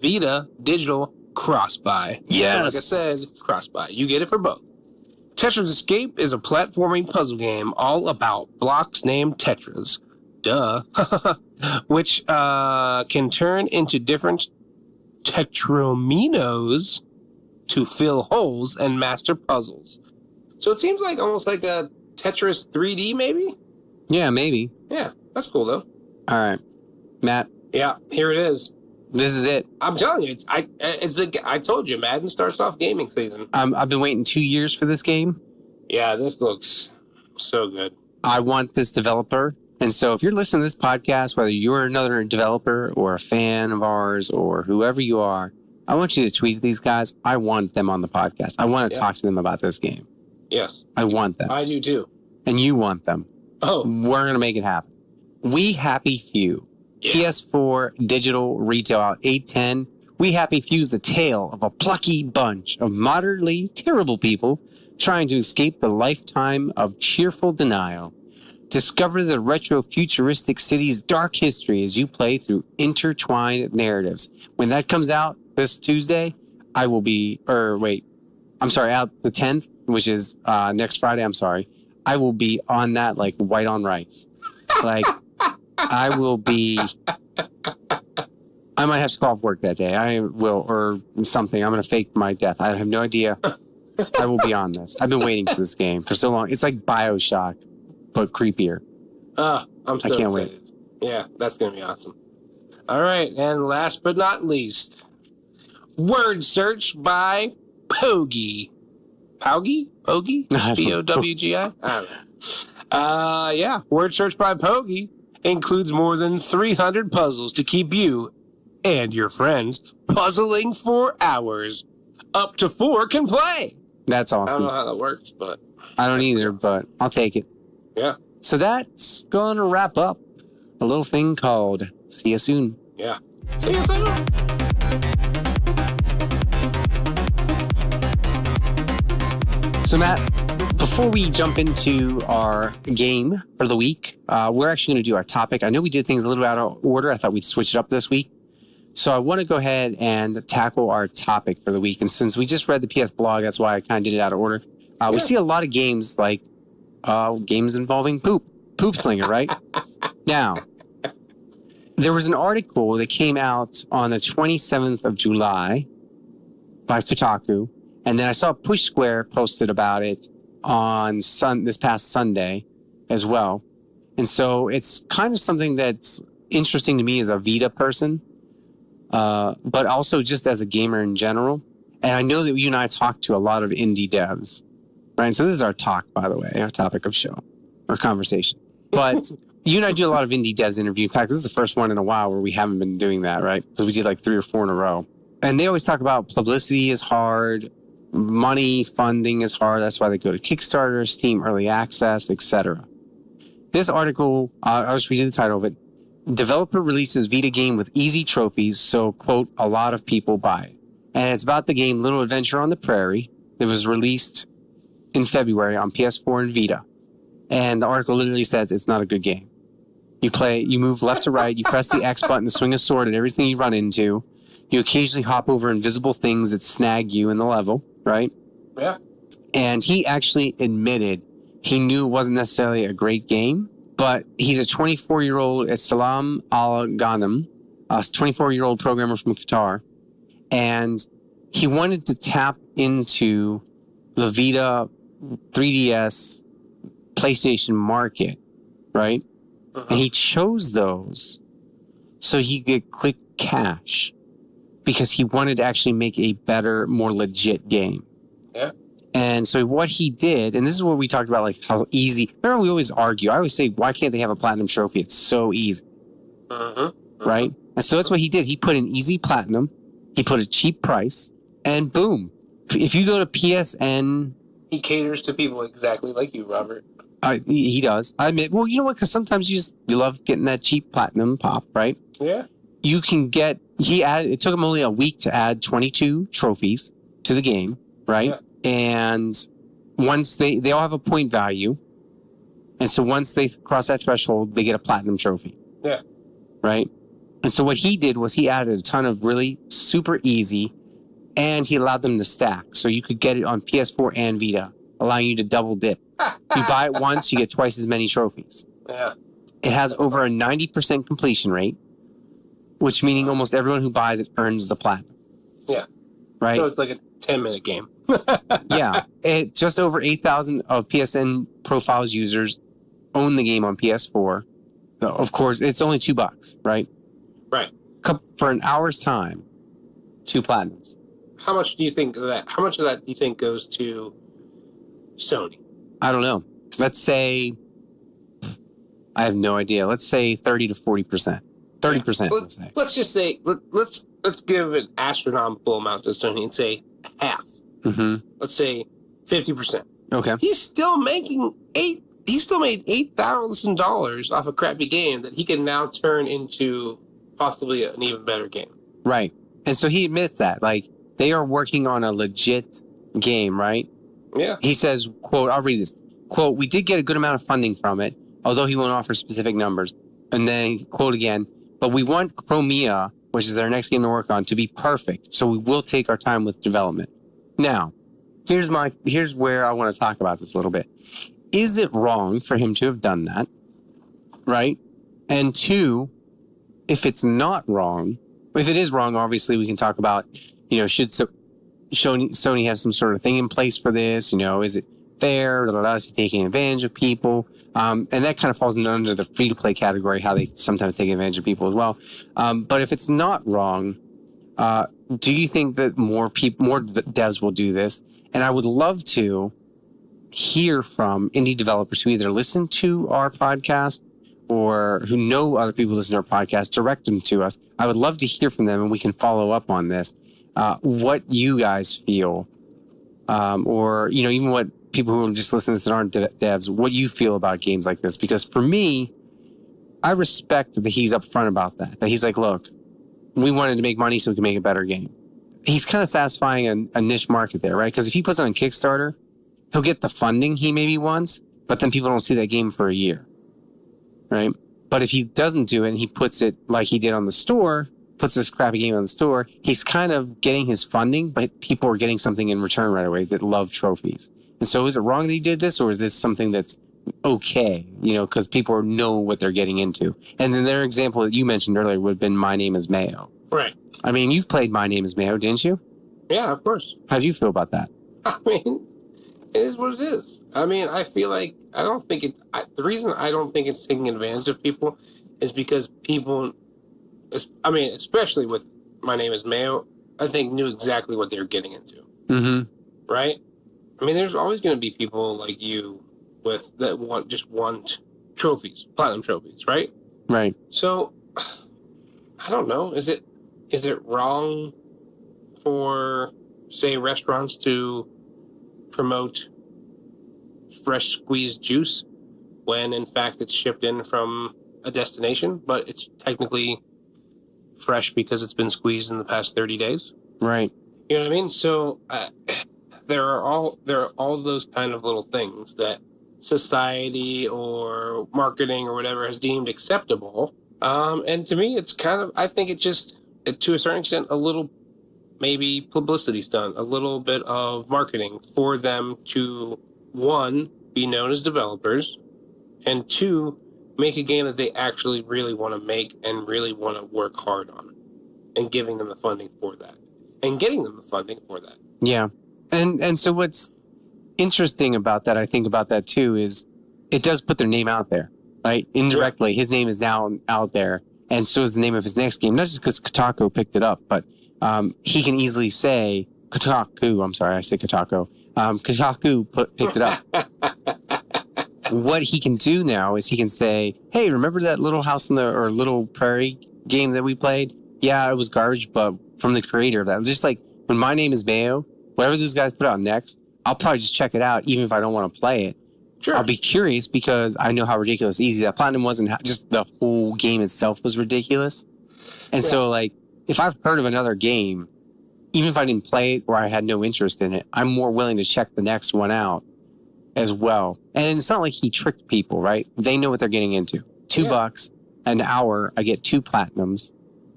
Vita, digital, cross-buy. Yes. Like I said, cross-buy. You get it for both. Tetra's Escape is a platforming puzzle game all about blocks named Tetras. Duh. Which can turn into different tetrominos to fill holes and master puzzles. So it seems like almost like a Tetris 3D, maybe? Yeah, maybe. Yeah, that's cool, though. All right. Matt. Yeah, here it is. This is it. I'm telling you, I told you, Madden starts off gaming season. I've been waiting 2 years for this game. Yeah, this looks so good. I want this developer. And so if you're listening to this podcast, whether you're another developer or a fan of ours or whoever you are, I want you to tweet these guys. I want them on the podcast. I want to talk to them about this game. Yes. I want them. I do too. And you want them. Oh. We're going to make it happen. We Happy Few. Yeah. PS4 digital retail out 8/10. We Happy Few's the tale of a plucky bunch of moderately terrible people trying to escape the lifetime of cheerful denial. Discover the retro-futuristic city's dark history as you play through intertwined narratives. When that comes out this Tuesday, I will be, out the 10th, which is next Friday, I will be on that like white on rice. Like, I will be, I might have to call off work that day. I will, or something. I'm going to fake my death. I have no idea. I will be on this. I've been waiting for this game for so long. It's like BioShock, but creepier. I'm so I can't excited. Wait. Yeah, that's going to be awesome. All right. And last but not least, Word Search by Pogi. Pogi? P-O-W-G-I? I don't know. Yeah. Word Search by Pogi includes more than 300 puzzles to keep you and your friends puzzling for hours. Up to 4 can play. That's awesome. I don't know how that works, but... I don't either, but I'll take it. Yeah. So that's going to wrap up a little thing called See You Soon. Yeah. See you soon. So, Matt, before we jump into our game for the week, we're actually going to do our topic. I know we did things a little out of order. I thought we'd switch it up this week. So I want to go ahead and tackle our topic for the week. And since we just read the PSBLOG, that's why I kind of did it out of order. We see a lot of games like games involving poop slinger, right? Now, there was an article that came out on the 27th of July by Kotaku. And then I saw Push Square posted about it on this past Sunday as well. And so it's kind of something that's interesting to me as a Vita person, but also just as a gamer in general. And I know that you and I talk to a lot of indie devs, right? And so this is our talk, by the way, our topic of show or conversation. But you and I do a lot of indie devs interview. In fact, this is the first one in a while where we haven't been doing that, right? Because we did like 3 or 4 in a row. And they always talk about publicity is hard. Money, funding is hard. That's why they go to Kickstarter, Steam Early Access, etc. This article, I'll just read the title of it. Developer releases Vita game with easy trophies, so, quote, a lot of people buy it. And it's about the game Little Adventure on the Prairie. It was released in February on PS4 and Vita. And the article literally says it's not a good game. You move left to right, you press the X button to swing a sword at everything you run into. You occasionally hop over invisible things that snag you in the level, right? Yeah. And he actually admitted he knew it wasn't necessarily a great game, but he's a 24-year-old Salam Al-Ghanem, a 24-year-old programmer from Qatar, and he wanted to tap into the Vita, 3DS, PlayStation market, right? And he chose those so he could get quick cash because he wanted to actually make a better, more legit game. Yeah. And so what he did, and this is what we talked about, like how easy. Remember, we always argue. I always say, why can't they have a platinum trophy? It's so easy, right? And so that's what he did. He put an easy platinum. He put a cheap price, and boom. If you go to PSN, he caters to people exactly like you, Robert. He does. I admit. Well, you know what? Because sometimes you love getting that cheap platinum pop, right? Yeah. You can get. It took him only a week to add 22 trophies to the game, right? Yeah. And once they all have a point value, and so once they cross that threshold, they get a platinum trophy. Yeah. Right. And so what he did was he added a ton of really super easy, and he allowed them to stack, so you could get it on PS4 and Vita, allowing you to double dip. You buy it once, you get twice as many trophies. Yeah. It has over a 90% completion rate, which meaning almost everyone who buys it earns the platinum. Yeah. Right? So it's like a 10-minute game. Yeah. Just over 8,000 of PSN profiles users own the game on PS4. Of course, it's only $2, right? Right. For an hour's time, 2 platinums. How much do you think of that? How much of that do you think goes to Sony? I don't know. Let's say, I have no idea. Let's say 30 to 40%. 30%. Yeah. Let's just say, let's give an astronomical amount to Sony and say half. Mm-hmm. Let's say 50%. Okay. He still made $8,000 off a crappy game that he can now turn into possibly an even better game. Right. And so he admits that, like, they are working on a legit game, right? Yeah. He says, quote, I'll read this. Quote, we did get a good amount of funding from it, although he won't offer specific numbers. And then, quote again, but we want Chromia, which is our next game to work on, to be perfect. So we will take our time with development. Now, here's where I want to talk about this a little bit. Is it wrong for him to have done that? Right? And 2, if it's not wrong, if it is wrong, obviously we can talk about, should Sony have some sort of thing in place for this? Is it fair? Is he taking advantage of people? And that kind of falls under the free-to-play category, how they sometimes take advantage of people as well. But if it's not wrong, do you think that more devs will do this? And I would love to hear from indie developers who either listen to our podcast or who know other people listen to our podcast, direct them to us. I would love to hear from them, and we can follow up on this. What you guys feel, or even what people who just listen to this that aren't devs, what you feel about games like this. Because for me, I respect that he's upfront about that. That he's like, look, we wanted to make money so we can make a better game. He's kind of satisfying a niche market there, right? Because if he puts it on Kickstarter, he'll get the funding he maybe wants, but then people don't see that game for a year, right? But if he doesn't do it and he puts it like he did on the store, puts this crappy game on the store, he's kind of getting his funding, but people are getting something in return right away that love trophies. And so is it wrong that he did this, or is this something that's okay, because people know what they're getting into? And then their example that you mentioned earlier would have been My Name is Mayo. Right. I mean, you've played My Name is Mayo, didn't you? Yeah, of course. How do you feel about that? I mean, it is what it is. I mean, I feel like the reason I don't think it's taking advantage of people is because people, especially with My Name is Mayo, I think knew exactly what they were getting into. Mm-hmm. Right? I mean, there's always going to be people like you that want trophies, platinum trophies, right? Right. So, I don't know. Is it wrong for, say, restaurants to promote fresh squeezed juice when in fact it's shipped in from a destination, but it's technically fresh because it's been squeezed in the past 30 days? Right. You know what I mean? So there are all those kind of little things that society or marketing or whatever has deemed acceptable. And to me, it's kind of, I think it just, to a certain extent, a little maybe publicity stunt, a little bit of marketing for them to, one, be known as developers, and two, make a game that they actually really want to make and really want to work hard on, and giving them the funding for that, and getting them the funding for that. Yeah. And so what's interesting about that, I think about that too, is it does put their name out there, right? Indirectly, his name is now out there, and so is the name of his next game. Not just because Kotaku picked it up, but he can easily say Kotaku. I'm sorry, I said Kotaku. Kotaku picked it up. What he can do now is he can say, "Hey, remember that Little House on the or Little Prairie game that we played? Yeah, it was garbage, but from the creator of that, just like when My Name is Mayo, whatever those guys put out next, I'll probably just check it out, even if I don't want to play it. Sure. I'll be curious because I know how ridiculous easy that Platinum was, and just the whole game itself was ridiculous. And so, like, if I've heard of another game, even if I didn't play it or I had no interest in it, I'm more willing to check the next one out as well. And it's not like he tricked people, right? They know what they're getting into. $2 an hour, I get 2 platinums,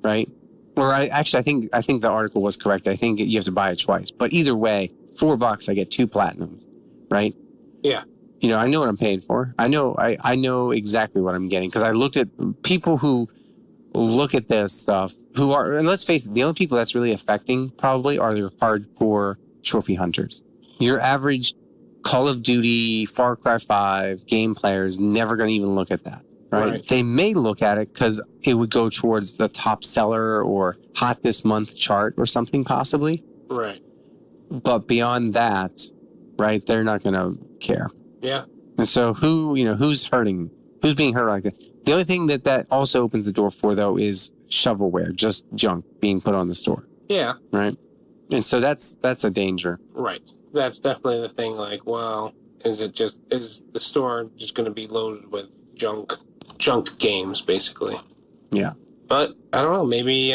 right? Or I think the article was correct. I think you have to buy it twice. But either way, $4, I get 2 platinums, right? Yeah. You know, I know what I'm paying for. I know exactly what I'm getting because I looked at people who look at this stuff who are, and let's face it, the only people that's really affecting probably are your hardcore trophy hunters. Your average Call of Duty, Far Cry 5 game player is never going to even look at that, right? They may look at it because it would go towards the top seller or hot this month chart or something possibly. Right. But beyond that, right, they're not going to care. Yeah. And so who's hurting? Who's being hurt like that? The only thing that also opens the door for, though, is shovelware, just junk being put on the store. Yeah. Right. And so that's a danger. Right. That's definitely the thing. Like, well, is the store just going to be loaded with junk games, basically? Yeah. But I don't know. Maybe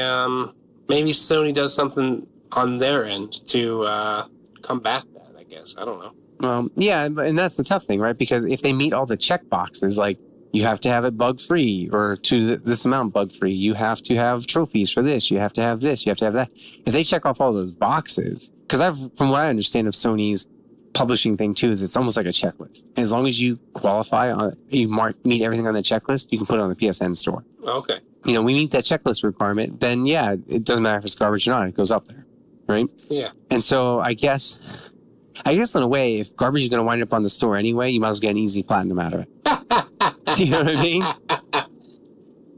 Sony does something on their end to combat that, I guess. I don't know. Yeah, and that's the tough thing, right? Because if they meet all the check boxes, like you have to have it bug-free or to this amount bug-free, you have to have trophies for this, you have to have this, you have to have that. If they check off all those boxes, because from what I understand of Sony's publishing thing too, is it's almost like a checklist. As long as you qualify, meet everything on the checklist, you can put it on the PSN store. Okay. We meet that checklist requirement, then yeah, it doesn't matter if it's garbage or not, it goes up there, right? Yeah. And so I guess in a way, if garbage is going to wind up on the store anyway, you might as well get an easy platinum out of it. Do you know what I mean?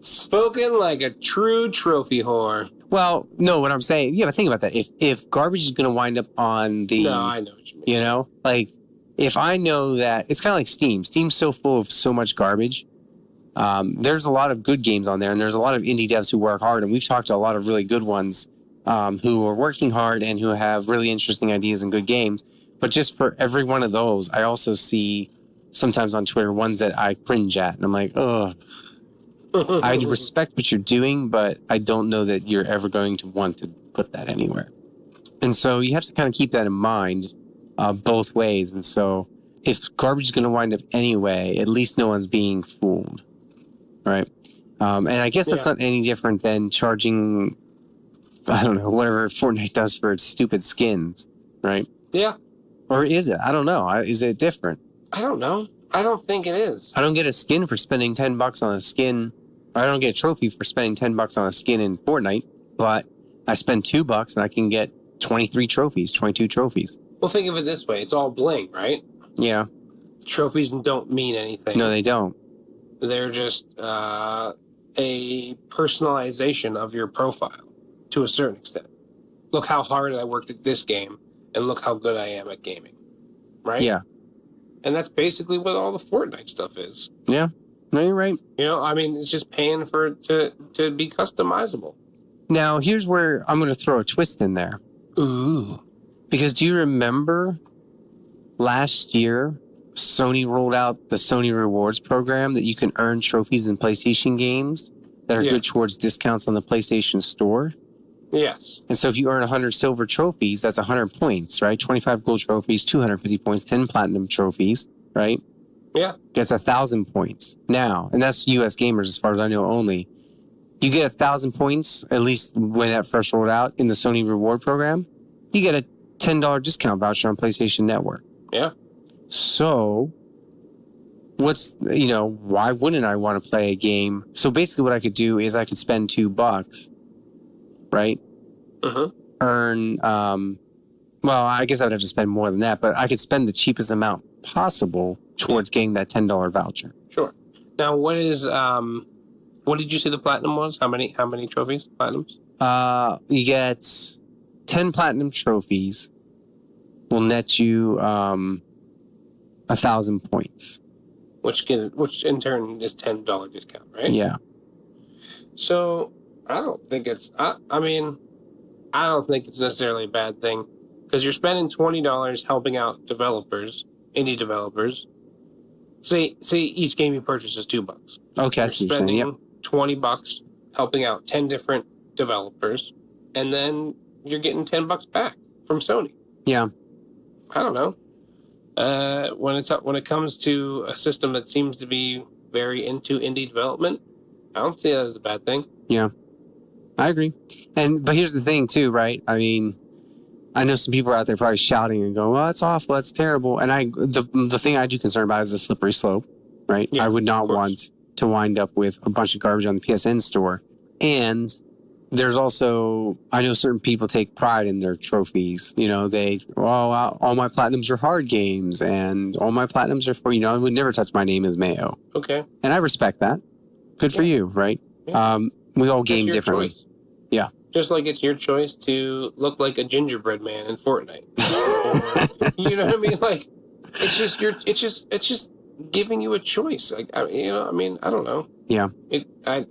Spoken like a true trophy whore. Well, no, what I'm saying, you got to think about that. If garbage is going to wind up on the... No, I know what you mean. Like, if I know that... It's kind of like Steam. Steam's so full of so much garbage. There's a lot of good games on there, and there's a lot of indie devs who work hard, and we've talked to a lot of really good ones who are working hard and who have really interesting ideas and good games. But just for every one of those, I also see sometimes on Twitter ones that I cringe at. And I'm like, oh, I respect what you're doing, but I don't know that you're ever going to want to put that anywhere. And so you have to kind of keep that in mind both ways. And so if garbage is going to wind up anyway, at least no one's being fooled. Right. And I guess that's not any different than charging, I don't know, whatever Fortnite does for its stupid skins. Right. Yeah. Or is it? I don't know. Is it different? I don't know. I don't think it is. I don't get a skin for spending $10 on a skin. I don't get a trophy for spending $10 on a skin in Fortnite, but I spend $2 and I can get 22 trophies. Well, think of it this way. It's all bling, right? Yeah. Trophies don't mean anything. No, they don't. They're just a personalization of your profile to a certain extent. Look how hard I worked at this game. And look how good I am at gaming, right? Yeah. And that's basically what all the Fortnite stuff is. Yeah, no, you're right. It's just paying for it to be customizable. Now, here's where I'm going to throw a twist in there. Ooh. Because do you remember last year, Sony rolled out the Sony Rewards program that you can earn trophies in PlayStation games that are good towards discounts on the PlayStation Store? Yes. And so if you earn 100 silver trophies, that's 100 points, right? 25 gold trophies, 250 points, 10 platinum trophies, right? Yeah. Gets 1,000 points. Now, and that's US gamers as far as I know only. You get 1,000 points, at least when that first rolled out in the Sony reward program, you get a $10 discount voucher on PlayStation Network. Yeah. So why wouldn't I want to play a game? So basically what I could do is I could spend $2, right? Mm-hmm. Earn, well, I guess I would have to spend more than that, but I could spend the cheapest amount possible towards getting that $10 voucher. Sure. Now, what did you say the platinum was? How many trophies? Platinums? You get 10 platinum trophies will net you 1,000 points. Which in turn is $10 discount, right? Yeah. So I don't think it's. I don't think it's necessarily a bad thing because you're spending $20 helping out developers, indie developers. Say each game you purchase is $2. Okay, you're spending $20 helping out 10 different developers, and then you're getting $10 back from Sony. Yeah. I don't know. When it comes to a system that seems to be very into indie development, I don't see that as a bad thing. Yeah, I agree. But here's the thing too, right? I mean, I know some people are out there probably shouting and going, "Well, that's awful, that's terrible." And the thing I do concern about is the slippery slope, right? Yeah, I would not want to wind up with a bunch of garbage on the PSN store. And there's also, I know certain people take pride in their trophies. You know, all my platinums are hard games and all my platinums are for, I would never touch my name as Mayo. Okay. And I respect that. Good for you, right? Yeah. We all game differently. Choice. Yeah. Just like it's your choice to look like a gingerbread man in Fortnite. Or, you know what I mean? Like, it's just giving you a choice. Like, I don't know. Yeah. I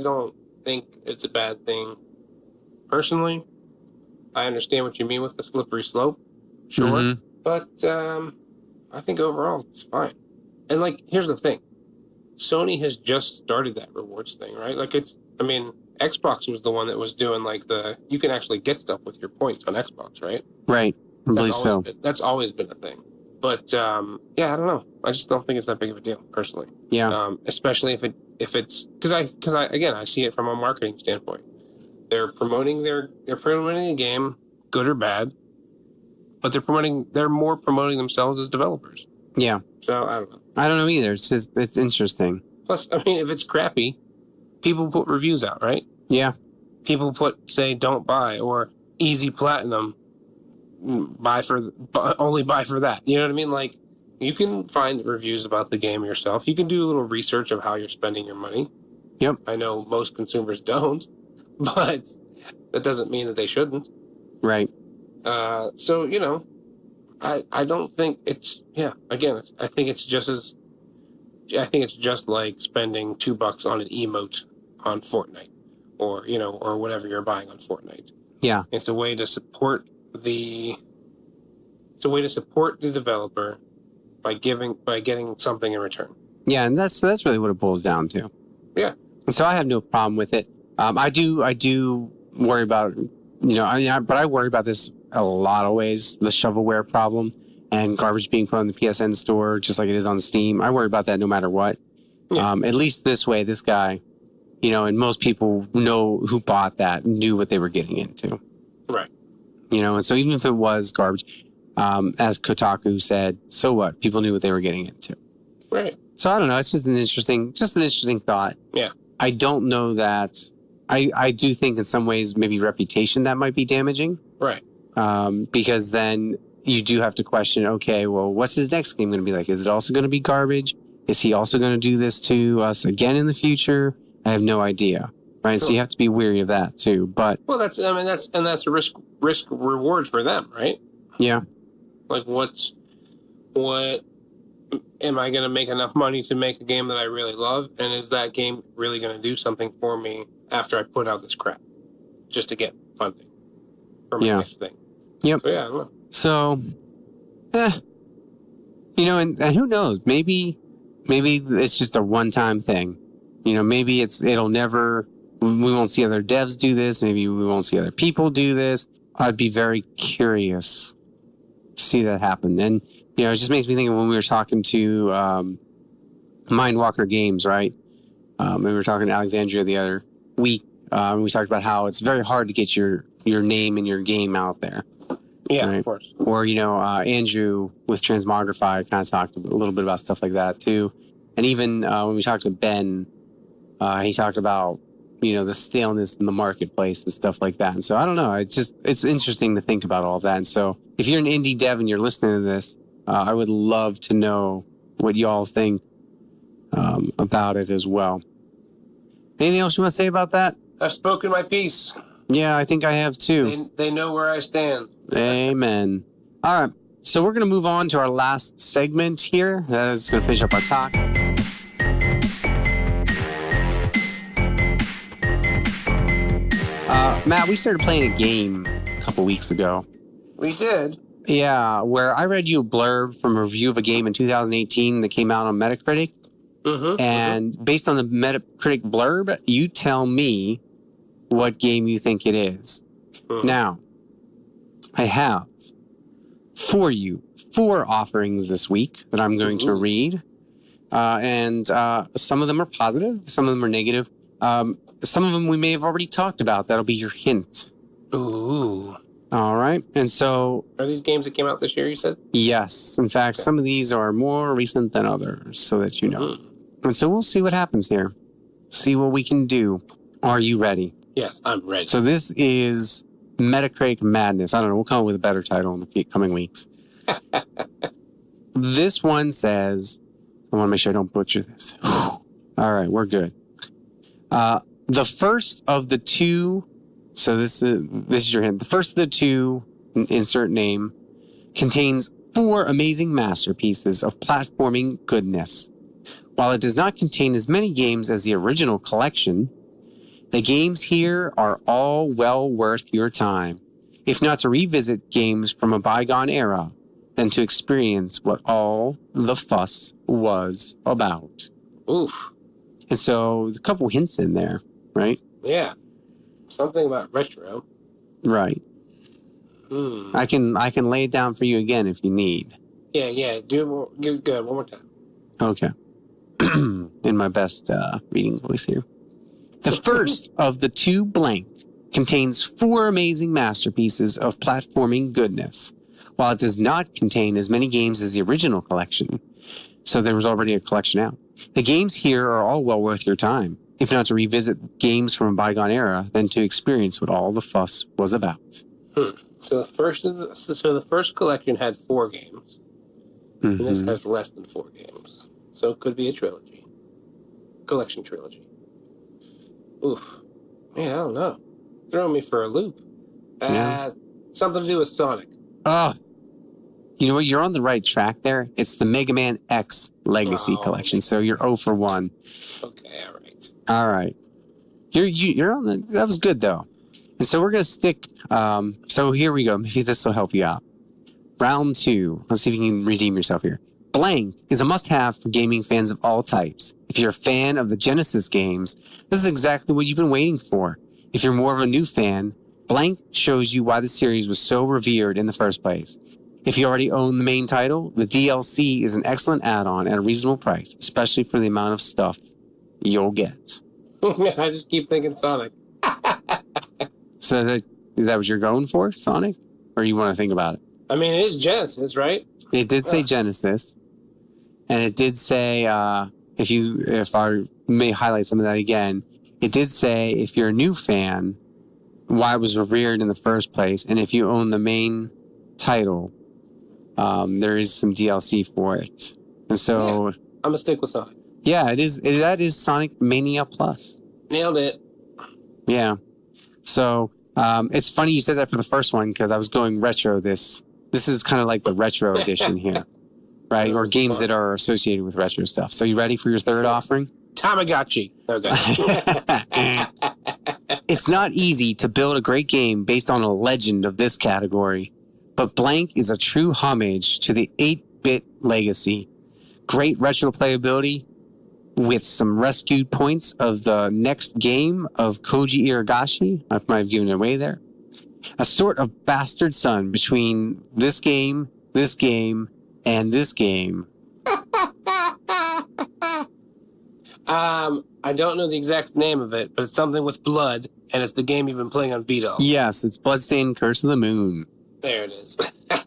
don't think it's a bad thing. Personally, I understand what you mean with the slippery slope. Sure. Mm-hmm. But I think overall it's fine. And like, here's the thing. Sony has just started that rewards thing, right? Like Xbox was the one that was doing like you can actually get stuff with your points on Xbox, right? Right. I believe so. That's always been a thing. But I don't know. I just don't think it's that big of a deal, personally. Yeah. Especially if it's because I see it from a marketing standpoint. They're promoting the game, good or bad, but they're more promoting themselves as developers. Yeah. So I don't know. I don't know either. It's interesting. Plus, if it's crappy, people put reviews out, right? Yeah. People say don't buy or easy platinum, only buy for that. You know what I mean? Like, you can find reviews about the game yourself. You can do a little research of how you're spending your money. Yep. I know most consumers don't, but that doesn't mean that they shouldn't. Right. So, I don't think it's, again, I think it's just like spending $2 on an emote on Fortnite or whatever you're buying on Fortnite. Yeah. It's a way to support the developer by getting something in return. Yeah, and that's really what it boils down to. Yeah. And so I have no problem with it. I do worry about, but I worry about this a lot of ways, the shovelware problem and garbage being put on the PSN store, just like it is on Steam. I worry about that no matter what. Yeah. At least this way, this guy, and most people know who bought that, knew what they were getting into. Right. And so even if it was garbage, as Kotaku said, so what? People knew what they were getting into. Right. So I don't know. It's just an interesting thought. Yeah. I don't know that. I do think in some ways maybe reputation that might be damaging. Right. Because then you do have to question, okay, well, what's his next game going to be like? Is it also going to be garbage? Is he also going to do this to us again in the future? I have no idea. Right. Sure. So you have to be wary of that too. But that's a risk reward for them, right? Yeah. Like what am I going to make enough money to make a game that I really love? And is that game really going to do something for me after I put out this crap just to get funding for my next thing? Yep. So, I don't know. So, and who knows? Maybe it's just a one-time thing. Maybe it'll never we won't see other devs do this. Maybe we won't see other people do this. I'd be very curious to see that happen. And, you know, it just makes me think of when we were talking to Mindwalker Games, right? And we were talking to Alexandria the other week. We talked about how it's very hard to get your name and your game out there. Yeah, right? Of course. Or, you know, Andrew with Transmogrify kind of talked a little bit about stuff like that too. And even when we talked to Ben, he talked about, you know, the staleness in the marketplace and stuff like that. And so I don't know. It's interesting to think about all of that. And so if you're an indie dev and you're listening to this, I would love to know what y'all think about it as well. Anything else you want to say about that? I've spoken my piece. Yeah, I think I have too. They know where I stand. Amen. All right. So we're going to move on to our last segment here. That is going to finish up our talk. Matt, we started playing a game a couple weeks ago. We did? Yeah, where I read you a blurb from a review of a game in 2018 that came out on Metacritic. And based on the Metacritic blurb, you tell me what game you think it is. Now, I have for you 4 offerings this week that I'm going to read. And some of them are positive, some of them are negative. Some of them we may have already talked about. That'll be your hint. Ooh. All right. And so... Are these games that came out this year, you said? Yes. In fact, some of these are more recent than others, so that you know. And so we'll see what happens here. See what we can do. Are you ready? Yes, I'm ready. So this is Metacritic Madness. I don't know. We'll come up with a better title in the coming weeks. This one says... I want to make sure I don't butcher this. All right. We're good. The first of the two, so this is your hint. The first of the two, insert name, contains 4 amazing masterpieces of platforming goodness. While it does not contain as many games as the original collection, the games here are all well worth your time. If not to revisit games from a bygone era, then to experience what all the fuss was about. Oof. And so there's a couple hints in there, right? Yeah. Something about retro. Right. I can lay it down for you again if you need. Yeah. Do good. One more time. Okay. In my best reading voice here. The first of the 2 blank contains 4 amazing masterpieces of platforming goodness, while it does not contain as many games as the original collection. So there was already a collection out. The games here are all well worth your time, if not to revisit games from a bygone era, then to experience what all the fuss was about. So the first collection had 4 games, and this has less than 4 games. So it could be a trilogy, collection trilogy. Oof, man, I don't know. Throwing me for a loop. Something to do with Sonic. You know what? You're on the right track there. It's the Mega Man X Legacy Collection. So you're 0 for 1. Okay, all right. All right. You're on the... That was good, though. And so we're going to stick... so here we go. Maybe this will help you out. Round 2. Let's see if you can redeem yourself here. Blank is a must-have for gaming fans of all types. If you're a fan of the Genesis games, this is exactly what you've been waiting for. If you're more of a new fan, Blank shows you why the series was so revered in the first place. If you already own the main title, the DLC is an excellent add-on at a reasonable price, especially for the amount of stuff you'll get. I just keep thinking Sonic. So is that what you're going for, Sonic? Or you want to think about it? I mean, it is Genesis, right? It did say Genesis. And it did say, if I may highlight some of that again, it did say if you're a new fan, why it was revered in the first place. And if you own the main title, there is some DLC for it. And so... I'm going to stick with Sonic. Yeah, that is Sonic Mania Plus. Nailed it. Yeah. So, it's funny you said that for the first one, because I was going retro this. This is kind of like the retro edition here. Right? Or games that are associated with retro stuff. So you ready for your third offering? Tamagotchi. Okay. It's not easy to build a great game based on a legend of this category, but Blank is a true homage to the 8-bit legacy. Great retro playability, with some rescued points of the next game of Koji Iragashi. I might have given it away there. A sort of bastard son between this game, and this game. I don't know the exact name of it, but it's something with blood, and it's the game you've been playing on Vito. Yes, it's Bloodstained Curse of the Moon. There it is.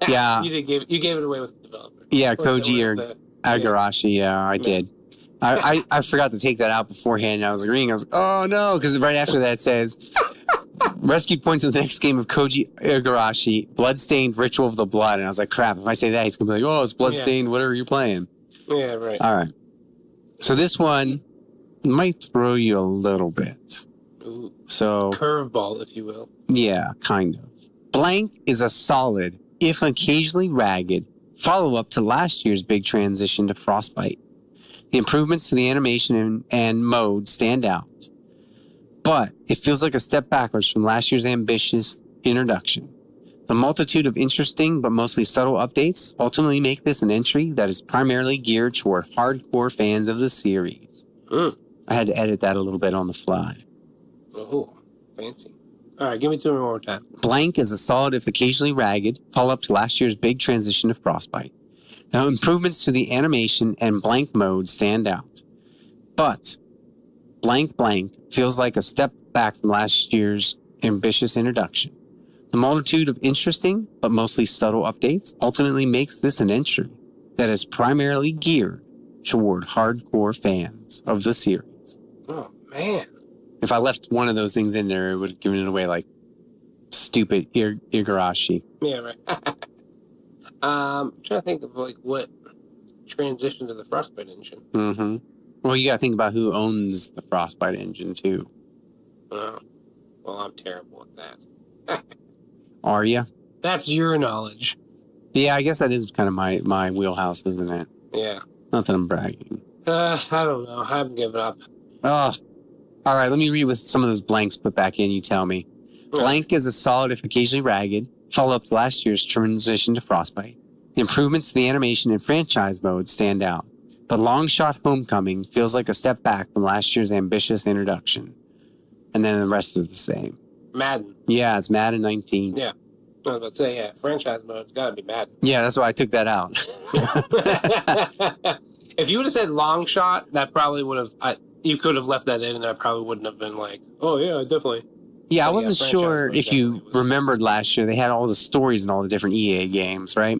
Yeah. You gave it away with the developer. Yeah, Koji Igarashi. Yeah, I did. I forgot to take that out beforehand. I was reading. I was like, oh no, because right after that it says rescued points of the next game of Koji Igarashi, Bloodstained Ritual of the Blood. And I was like, crap, if I say that, he's going to be like, oh, it's Bloodstained, whatever you're playing. Yeah, right. All right. So this one might throw you a little bit. Ooh. So curveball, if you will. Yeah, kind of. Blank is a solid, if occasionally ragged, follow-up to last year's big transition to Frostbite. The improvements to the animation and mode stand out, but it feels like a step backwards from last year's ambitious introduction. The multitude of interesting but mostly subtle updates ultimately make this an entry that is primarily geared toward hardcore fans of the series. I had to edit that a little bit on the fly. Oh, fancy. All right, give me two one more time. Blank is a solid, if occasionally ragged, follow-up to last year's big transition to Frostbite. The improvements to the animation and blank mode stand out. But blank feels like a step back from last year's ambitious introduction. The multitude of interesting, but mostly subtle updates ultimately makes this an entry that is primarily geared toward hardcore fans of the series. Oh, man. If I left one of those things in there, it would have given it away like stupid Igarashi. Yeah, right. I'm trying to think of like what transition to the Frostbite engine. Mm-hmm. Well, you got to think about who owns the Frostbite engine too. Oh, well, I'm terrible at that. Are you? That's your knowledge. Yeah, I guess that is kind of my wheelhouse, isn't it? Yeah. Not that I'm bragging. I don't know. I haven't given up. Oh, all right. Let me read with some of those blanks put back in. You tell me. Blank is a solid, if occasionally ragged, follow-up to last year's transition to Frostbite. The improvements to the animation and franchise mode stand out. But Long Shot Homecoming feels like a step back from last year's ambitious introduction. And then the rest is the same. Madden. Yeah, it's Madden 19. Yeah. I was about to say, yeah, franchise mode's got to be Madden. Yeah, that's why I took that out. If you would have said Long Shot, that probably would have... you could have left that in, and I probably wouldn't have been like, oh, yeah, definitely. Yeah, I wasn't sure if you remembered last year. They had all the stories in all the different EA games, right?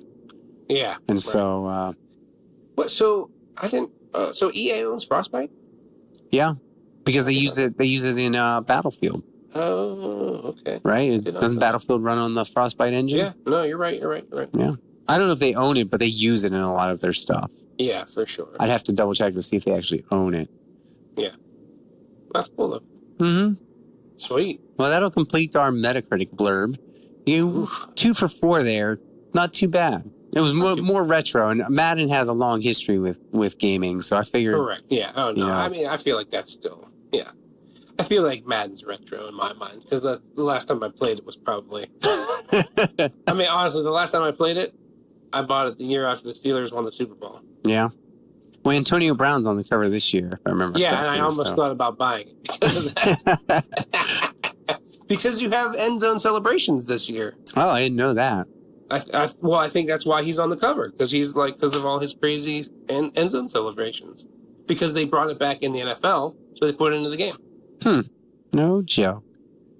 Yeah. And so... what? So, I didn't... so EA owns Frostbite? Yeah, because they use it in Battlefield. Oh, okay. Right? Doesn't Battlefield run on the Frostbite engine? Yeah, no, you're right. Yeah. I don't know if they own it, but they use it in a lot of their stuff. Yeah, for sure. I'd have to double check to see if they actually own it. Yeah. That's cool, though. Mm-hmm. Sweet. Well, that'll complete our Metacritic blurb. 2 for 4 there. Not too bad. It was more retro, and Madden has a long history with gaming, so I figured... Correct, yeah. Oh, no. I mean, I feel like that's still... Yeah. I feel like Madden's retro in my mind, because the last time I played it was probably... I mean, honestly, the last time I played it, I bought it the year after the Steelers won the Super Bowl. Yeah. Well, Antonio Brown's on the cover this year, if I remember correctly, and I almost thought about buying it because of that. Because you have end zone celebrations this year. Oh, I didn't know that. I think that's why he's on the cover, because of all his crazy end zone celebrations. Because they brought it back in the NFL, so they put it into the game. No joke.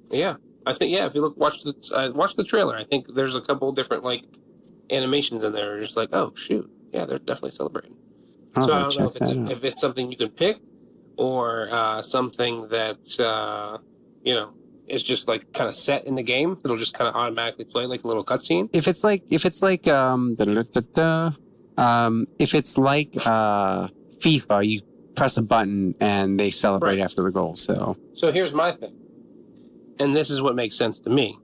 Yeah, I think if you watch the trailer, I think there's a couple different animations in there. Just like, oh shoot, yeah, they're definitely celebrating. So I don't know if it's something you can pick, or something that is just kind of set in the game. It'll just kind of automatically play like a little cutscene. If it's like FIFA, you press a button and they celebrate after the goal. So here's my thing, and this is what makes sense to me,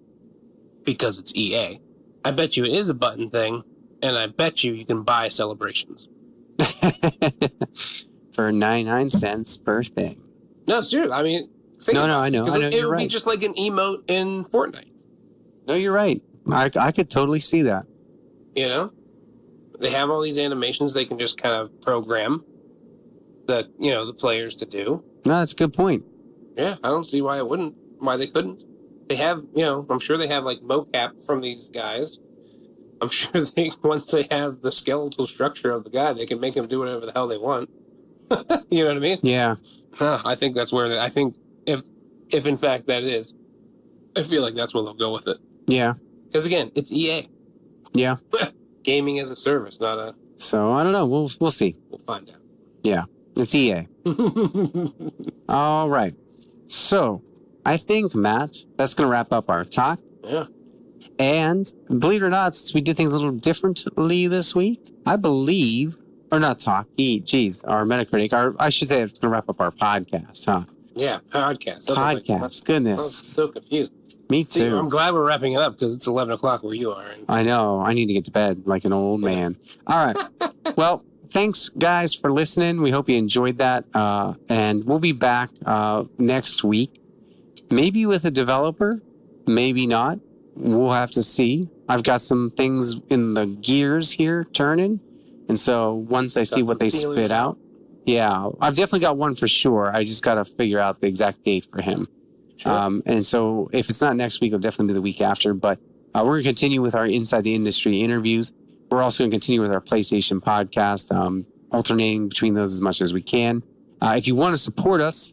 because it's EA. I bet you it is a button thing, and I bet you can buy celebrations. For 99 cents per thing. No, seriously. I mean, I know. It would be just like an emote in Fortnite. No, you're right. I could totally see that. They have all these animations they can just kind of program. the players to do. No, that's a good point. Yeah, I don't see why they couldn't. They have, I'm sure they have like mocap from these guys. I'm sure once they have the skeletal structure of the guy, they can make him do whatever the hell they want. You know what I mean? Yeah. I think that's where I think if in fact that is, I feel like that's where they'll go with it. Yeah. Because again, it's EA. Yeah. Gaming as a service, not a. So I don't know. We'll see. We'll find out. Yeah, it's EA. All right. So I think, Matt, that's going to wrap up our talk. Yeah. And believe it or not, since we did things a little differently this week, I believe, or not talk, our Metacritic, I should say it's going to wrap up our podcast, huh? Yeah, podcast. Podcast, goodness. I was so confused. Me too. See, I'm glad we're wrapping it up because it's 11 o'clock where you are. I know. I need to get to bed like an old man. All right. Well, thanks, guys, for listening. We hope you enjoyed that. And we'll be back next week, maybe with a developer, maybe not. We'll have to see. I've got some things in the gears here turning. And so once I see what they spit out, yeah, I've definitely got one for sure. I just got to figure out the exact date for him. Sure. And so if it's not next week, it'll definitely be the week after. But we're going to continue with our Inside the Industry interviews. We're also going to continue with our PlayStation podcast, alternating between those as much as we can. If you want to support us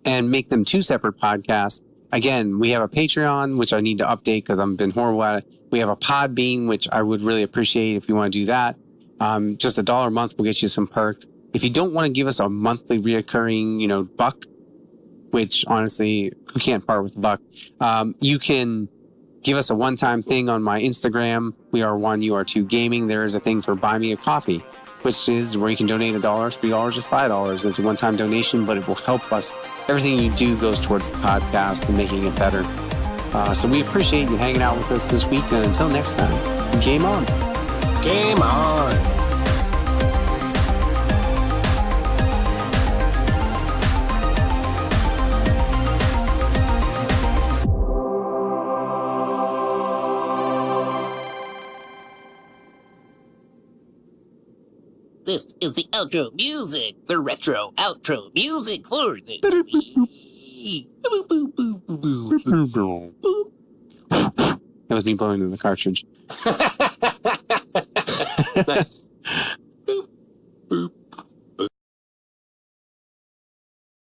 and make them two separate podcasts, again, we have a Patreon, which I need to update because I've been horrible at it. We have a Podbean, which I would really appreciate if you want to do that. Just $1 a month will get you some perks. If you don't want to give us a monthly reoccurring, buck, which honestly, who can't part with a buck? You can give us a one-time thing on my Instagram. We are one, you are two gaming. There is a thing for Buy Me a Coffee, which is where you can donate $1, $3, or $5. It's a one-time donation, but it will help us. Everything you do goes towards the podcast and making it better. So we appreciate you hanging out with us this week. And until next time, game on. Game on. This is the outro music, the retro outro music for this week. That was me blowing in the cartridge. Nice.